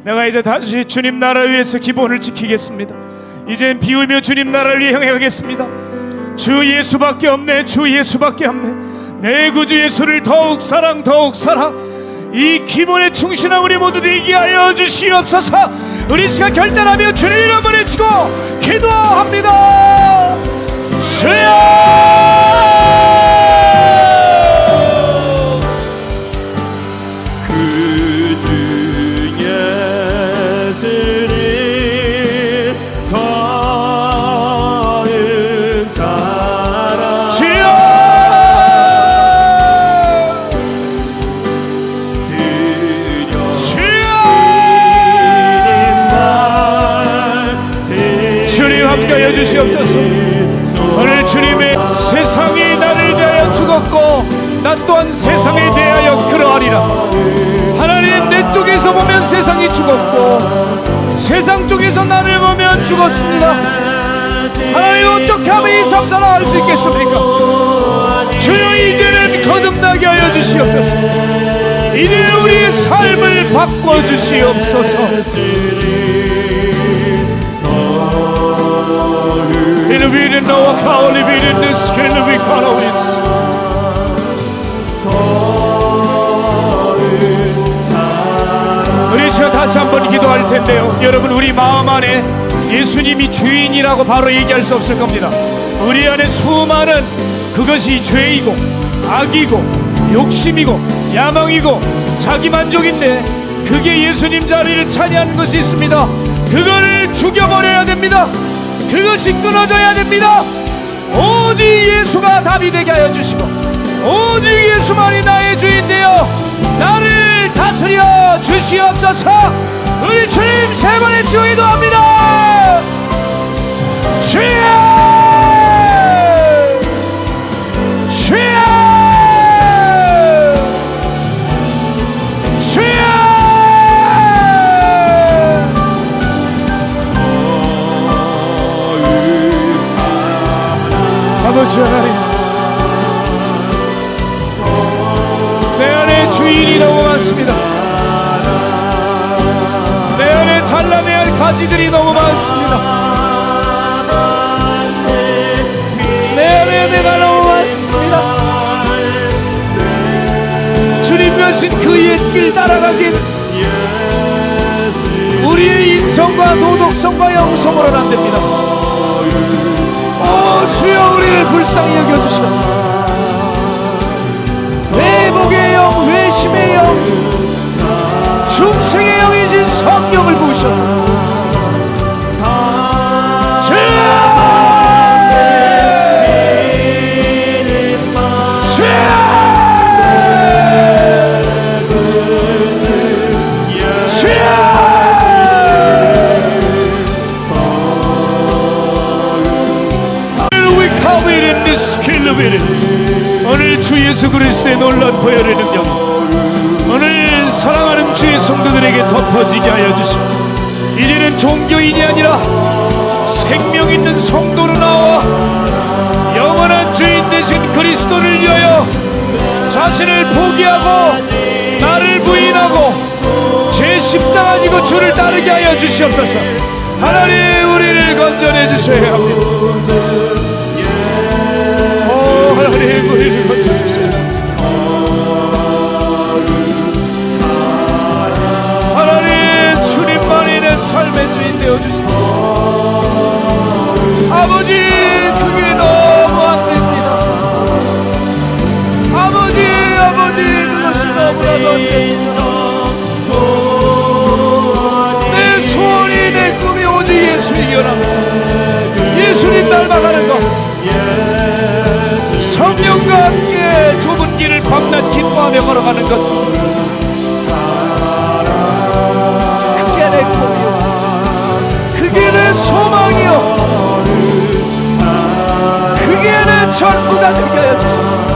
내가 이제 다시 주님 나라를 위해서 기본을 지키겠습니다. 이젠 비우며 주님 나라를 위해 행하겠습니다. 주 예수밖에 없네. 주 예수밖에 없네. 내 구주 예수를 더욱 사랑 이 기본에 충실한 우리 모두 되게 하여 주시옵소서. 우리 시간 결단하며 주님 이름을 외치고 기도합니다. 주여 주시옵소서. 오늘 주님의 세상이 나를 대하여 죽었고 나 또한 세상에 대하여 그러하리라. 하나님 내 쪽에서 보면 세상이 죽었고 세상 쪽에서 나를 보면 죽었습니다. 하나님 어떻게 하면 이 삶 살아갈 수 있겠습니까? 주여 이제는 거듭나게 하여 주시옵소서. 이제 우리의 삶을 바꿔주시옵소서. 일비는 너와 가오리 비는 스켈르비 가라오리스. 우리 시간 다시 한번 기도할 텐데요. 여러분 우리 마음 안에 예수님이 주인이라고 바로 얘기할 수 없을 겁니다. 우리 안에 수많은 그것이 죄이고 악이고 욕심이고 야망이고 자기만족인데 그게 예수님 자리를 차지하는 것이 있습니다. 그거를 죽여버려야 됩니다. 그것이 끊어져야 됩니다. 오직 예수가 답이 되게 하여 주시고 오직 예수만이 나의 주인 되어 나를 다스려 주시옵소서. 우리 주님 세 번의 기도합니다. 주여 주여 주여. 아버지 하나님 내 안에 주인이 너무 많습니다. 내 안에 잘라내야 할 가지들이 너무 많습니다. 내 안에 내가 너무 많습니다. 주님 가신 그 옛길 따라가긴 우리의 인성과 도덕성과 영성으로는 안 됩니다. 주여 우리를 불쌍히 여겨주셔서 회복의 영, 회심의 영, 중생의 영이신 성령을 부으셔서 주여 오늘 주 예수 그리스도의 놀라운 보혈의 능력 오늘 사랑하는 주의 성도들에게 덮어지게 하여 주시고 이제는 종교인이 아니라 생명 있는 성도로 나와 영원한 주인 되신 그리스도를 위하여 자신을 포기하고 나를 부인하고 제 십자가 지고 주를 따르게 하여 주시옵소서. 하나님 우리를 건져내 주셔야 합니다. 하나님 우리를 건져주세요. 하나님 주님만이 내 삶의 주인 되어주시고 아버지 그게 너무 안됩니다. 아버지 그것이 너무나도 안됩니다. 내 소원이 내 꿈이 오직 예수이기원합니다. 예수님 닮아가는 것 성령과 함께 좁은 길을 밤낮 기뻐하며 걸어가는 것 그게 내 꿈이요 그게 내 소망이요 그게 내 전부가 되게 하여 주시옵소서.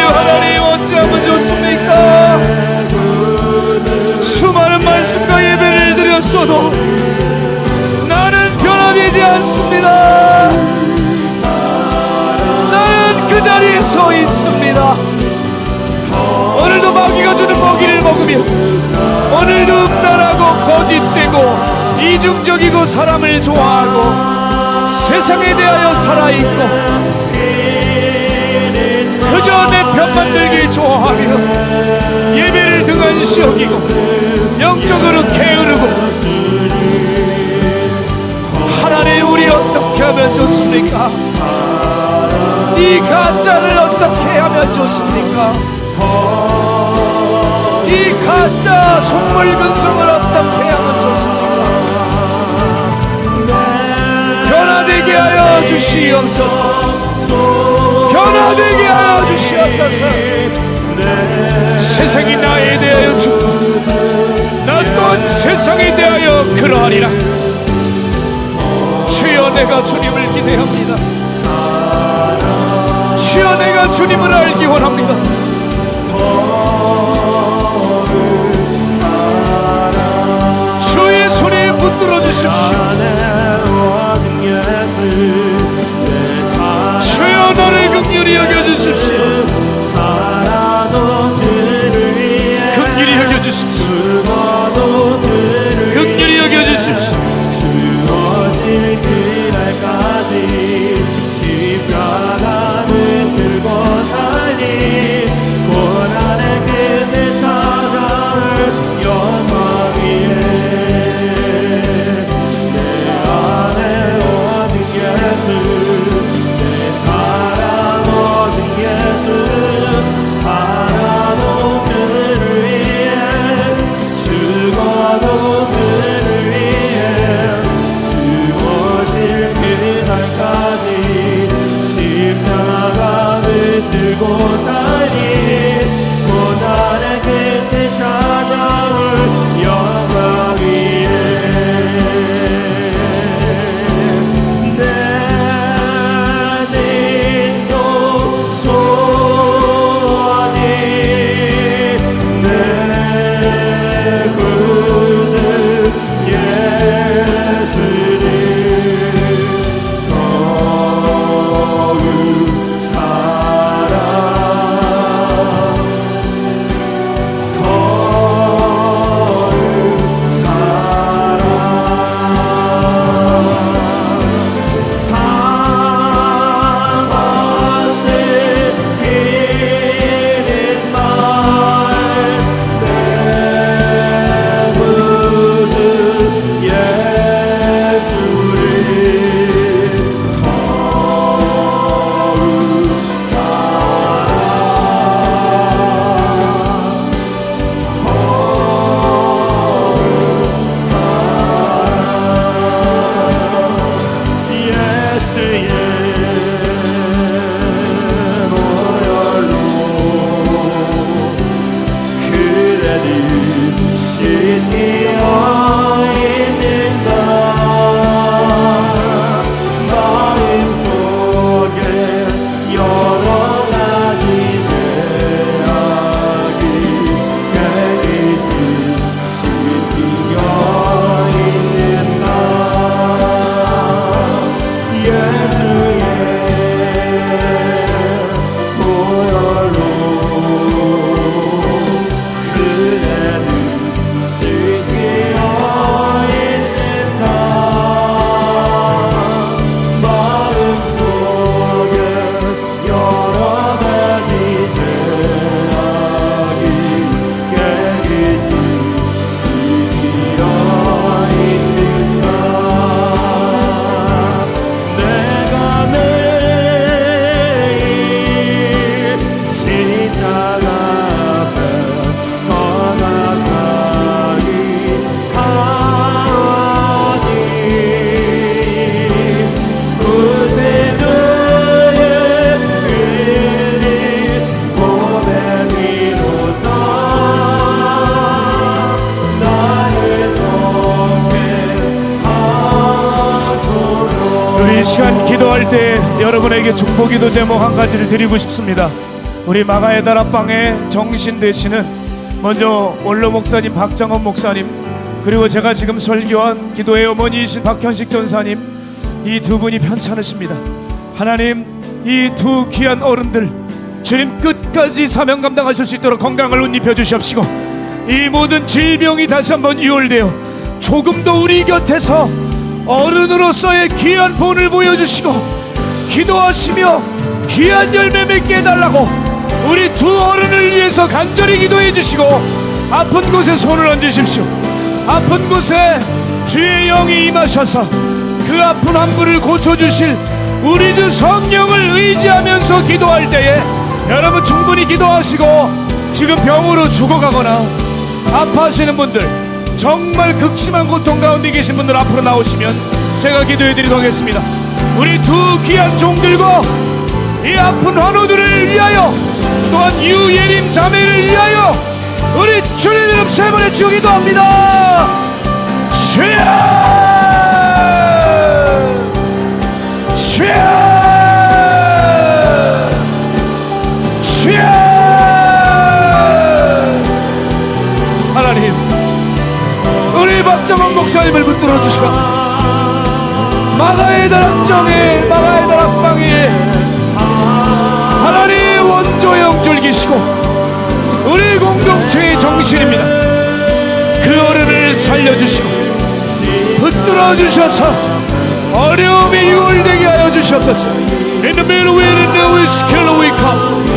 하나님 어찌하면 좋습니까? 수많은 말씀과 예배를 드렸어도 나는 서 있습니다. 오늘도 마귀가 주는 먹이를 먹으며 오늘도 음란하고 거짓되고 이중적이고 사람을 좋아하고 세상에 대하여 살아있고 그저 내 편만 들길 좋아하며 예배를 등한시 여기고 영적으로 게으르고 하나님, 우리 어떻게 하면 좋습니까? 이 가짜를 어떻게 하면 좋습니까? 이 가짜 속물근성을 어떻게 하면 좋습니까? 변화되게 하여 주시옵소서. 변화되게 하여 주시옵소서. 세상이 나에 대하여 죽고 나 또한 세상에 대하여 그러하리라. 주여, 내가 주님을 기대합니다. 주여, 내가 주님을 알기 원합니다. 주의 손에 붙들어 주십시오. 주여, 너를 긍휼히 여겨 주십시오. 긍휼히 여겨 주십시오. 긍휼히 여겨 주십시오. 십자가는 들고 살리 고난의 끝에 찾아올 영광 위에 내 안에 오직 예수, 내 사랑 오직 예수, 살아도 그를 위해 죽어도 그를 위해 죽어질 그날까지 십자가를 들고 살리 고난의 끝에 찾아올 영광 위에 내 진도 소원이 내 구주 예수를 시간 기도할 때 여러분에게 축복기도 제목 한 가지를 드리고 싶습니다. 우리 마가의 다락방의 정신 되시는 먼저 원로 목사님 박정원 목사님, 그리고 제가 지금 설교한 기도의 어머니이신 박현식 전사님, 이 두 분이 편찮으십니다. 하나님, 이 두 귀한 어른들 주님 끝까지 사명 감당하실 수 있도록 건강을 옷입혀 주시옵시고, 이 모든 질병이 다시 한번 유월되어 조금 더 우리 곁에서 어른으로서의 귀한 본을 보여주시고, 기도하시며 귀한 열매 맺게 해달라고 우리 두 어른을 위해서 간절히 기도해 주시고, 아픈 곳에 손을 얹으십시오. 아픈 곳에 주의 영이 임하셔서 그 아픈 환부를 고쳐주실 우리 주 성령을 의지하면서 기도할 때에 여러분 충분히 기도하시고, 지금 병으로 죽어가거나 아파하시는 분들, 정말 극심한 고통 가운데 계신 분들 앞으로 나오시면 제가 기도해 드리도록 하겠습니다. 우리 두 귀한 종들과 이 아픈 환우들을 위하여, 또한 유예림 자매를 위하여 우리 주님 이름 세 번에 주여 기도합니다. 주여, 주여, 주여. 하나님, 우리 박정원 목사님을 붙들어 주시고, 마가의 다락정에, 마가의 다락방에 하나님 원조영 즐기시고, 우리 공동체의 정신입니다. 그 어른을 살려주시고 붙들어 주셔서 어려움이 유월되게 하여 주시옵소서. In the middle we in the skill we come.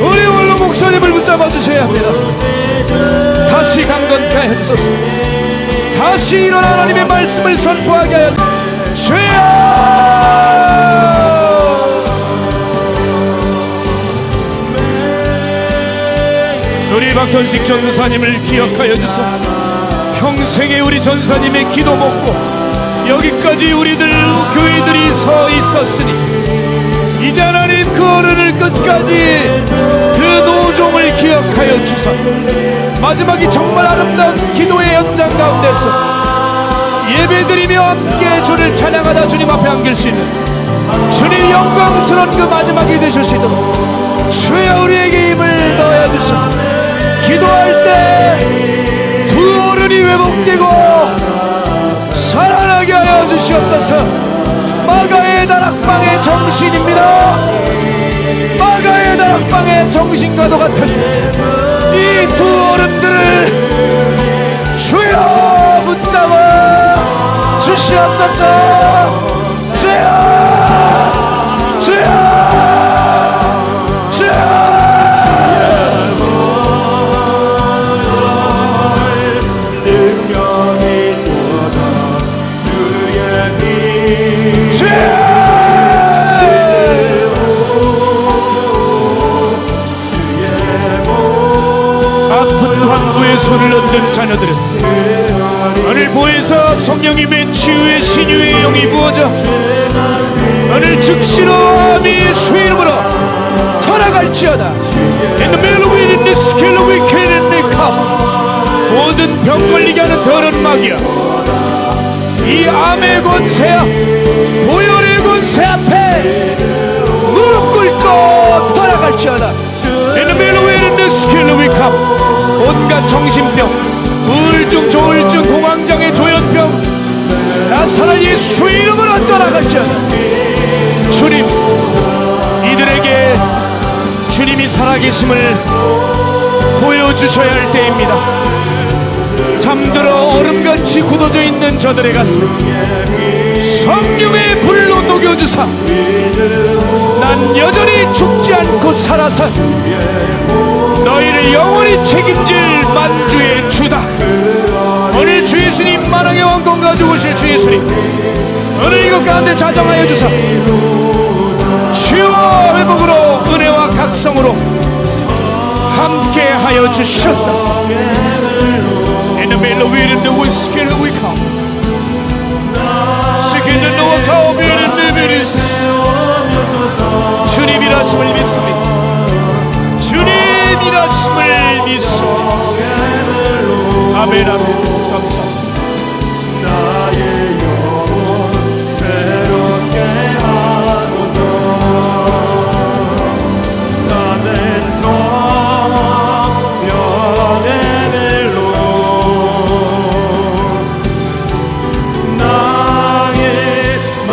우리 원로 목사님을 붙잡아 주셔야 합니다. 다시 강건케 하여 주소서. 다시 일어나 하나님의 말씀을 선포하게 하여 주여. 우리 박현식 전사님을 기억하여 주소. 평생에 우리 전사님의 기도 먹고 여기까지 우리들 교회들이 서 있었으니, 이제 하나님 그 어른을 끝까지 그 노종을 기억하여 주소. 마지막이 정말 아름다운 기도의 현장 가운데서 예배드리며 함께 주를 찬양하다 주님 앞에 안길 수 있는 주님 영광스러운 그 마지막이 되실 수 있도록 주여 우리에게 힘을 더하여 주셔서, 기도할 때 두 어른이 회복되고 살아나게 하여 주시옵소서. 마가의 다락방의 정신입니다. 마가의 다락방의 정신과도 같은 이 두 어른들을 주여 붙잡아 주시옵소서. 주여, 주여, 주여. 아픈 환부의 손을 얻는 자녀들은 오늘 보혜사 성령님의 치유의 신유의 영이 부어져 오늘 즉시로 아미의 수 이름으로 돌아갈지어다. In the middle of it, this skill we can and they come. 모든 병 걸리게 하는 더러운 마귀야, 이 암의 권세야, 보혈의 권세 앞에 무릎 꿇고 돌아갈지어다. In the middle of it, this skill we come. 온갖 정신병, 우울증, 조울증, 공황장애, 조현병, 나사렛 예수 이름으로 떠나갈지어다. 주님, 이들에게 주님이 살아계심을 보여주셔야 할 때입니다. 잠들어 얼음같이 굳어져 있는 저들의 가슴을 성령의 불로 녹여주사, 난 여전히 죽지 않고 살아서 너희를 영원히 책임질 만주의 주다. 오늘 주 예수님, 만왕의 왕권 가지고 오실 주 예수님, 오늘 이것 가운데 자정하여 주사 치유와 회복으로 은혜와 각성으로 함께하여 주시옵소서. In the middle of it, in the whiskey we come. Seeking the Noah cow, beauty, liberties. 주님이라심을 믿습니다. 주님이라심을 믿습니다. 아멘, 아멘. 감사합니다. 나의 영혼 새롭게 하소서. 나는 성령의 멜로 나의 마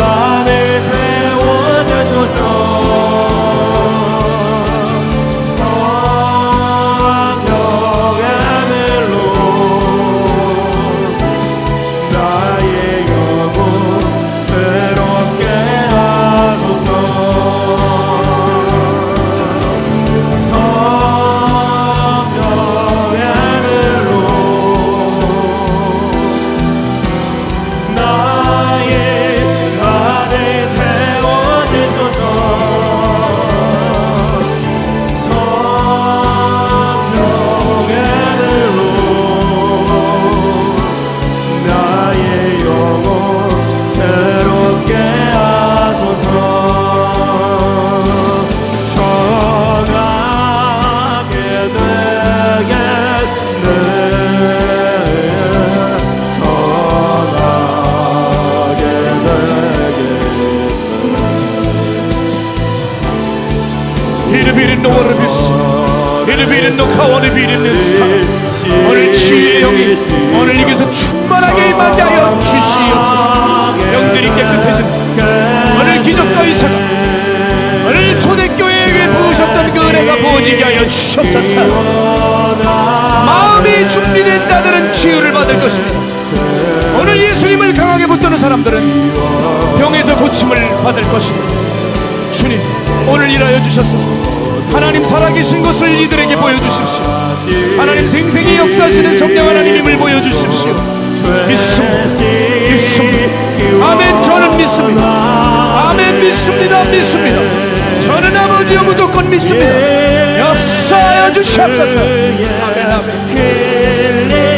오늘 비는 노카원을 비는 스카 오늘 주의 영이 오늘 여기서 충만하게 임하게 하여 주시옵소서. 영들이 깨끗해진 오늘 기적과 이사가 오늘 초대교회에게 부으셨던 그 은혜가 부어지게 하여 주옵소서. 마음이 준비된 자들은 치유를 받을 것입니다. 오늘 예수님을 강하게 붙드는 사람들은 병에서 고침을 받을 것입니다. 주님 오늘 일하여 주셔서 하나님 살아계신 것을 이들에게 보여주십시오. 하나님 생생히 역사하시는 성령 하나님임을 보여주십시오. 믿습니다. 믿습니다. 아멘. 저는 믿습니다. 아멘. 믿습니다. 믿습니다. 저는 아버지여 무조건 믿습니다. 역사하여 주시옵소서. 아멘. 아멘. 예수의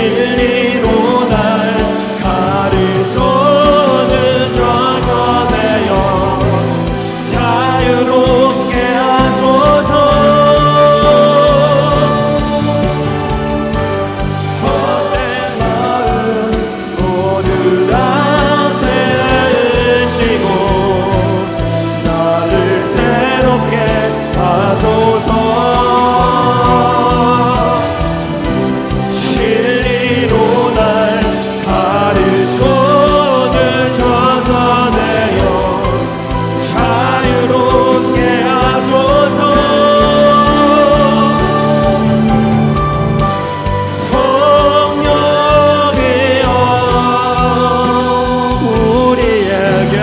진리로 날 가르쳐 주셔서 내어 자유롭게 하소서. 헛된 마음 모두 다 태우시고 나를 새롭게 하소서. 진리로 날 가르쳐 주셔서 내어 자유롭게 하소서. 성령이여 우리에게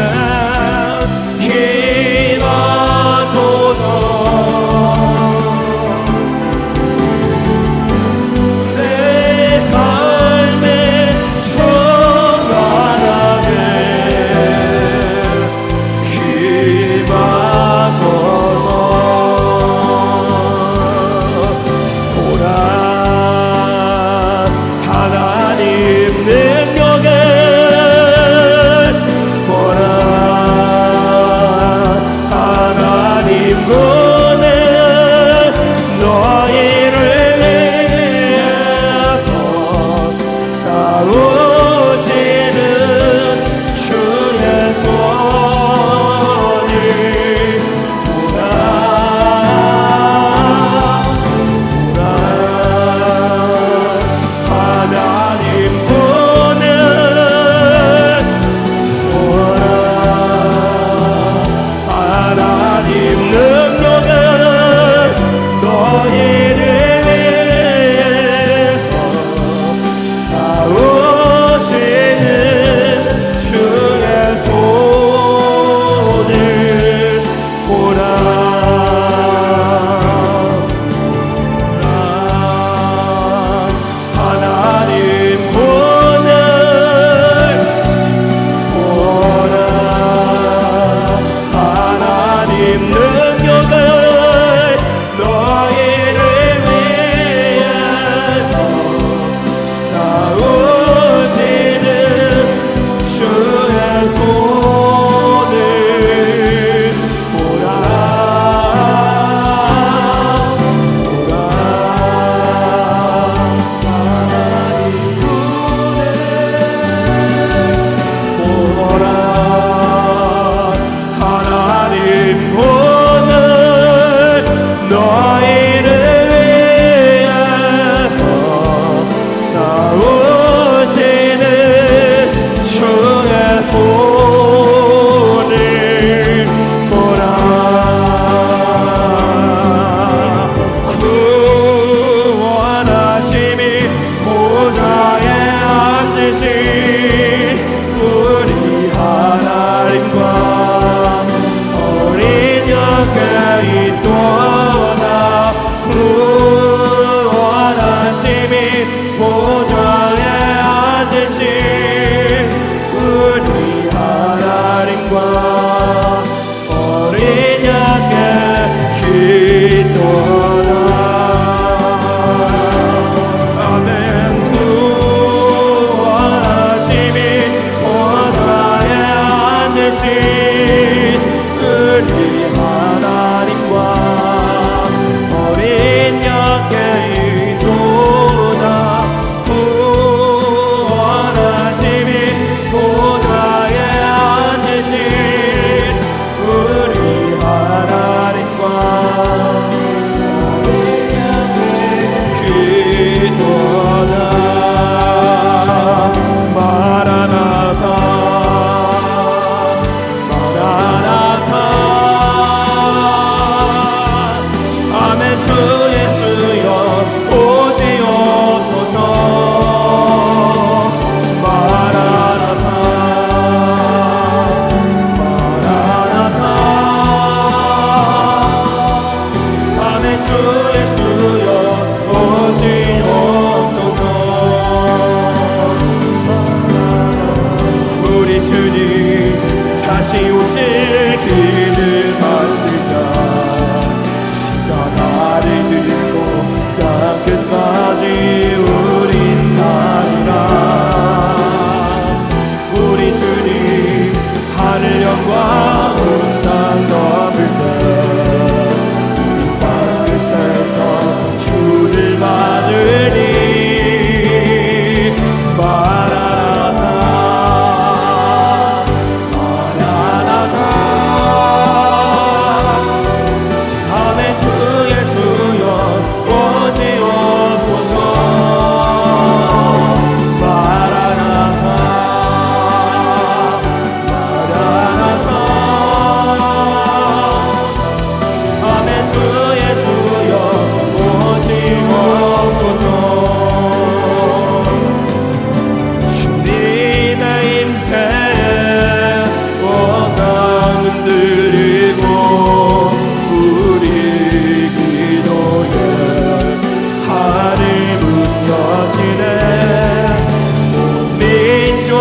임하소서. 내 삶의 충만하게 임하소서. 보라 하나님 능력은 보라 하나님 구는 너희를 위해서 싸우시는 주의 손을 보라 하나님 구는 보라 하나님 능력은 너희를 위해서 싸우시는 주의 손을 보라. 하나님 분을 보라. 하나님 능력을 너희를 위해서 싸우시는 주의 손을 보라. 보라 하나님 보는 너희를 위해서 싸우시는 주의 손을 보라. 구원하심이 보좌에 앉으신 우리 하나님과 어린 양께 있도다. 구원하심이 보좌에 앉으신 우리 하나님과 어린 양께 있도다. 아멘. 구원하심이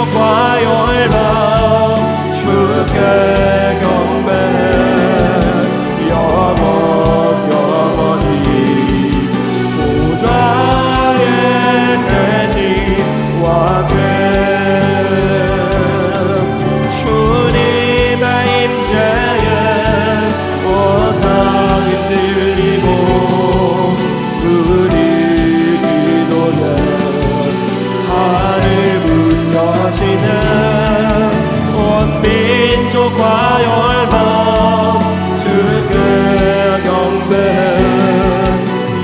민족과 열방 주께 경배해 영원히 보좌에 계신 왕께 주님의 임재에 온 땅이 들리고 우리 기도에 하늘문 여시는 온 민족과 열방 주께 경배해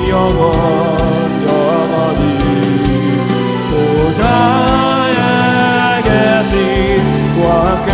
영원히 보좌에 계신 왕께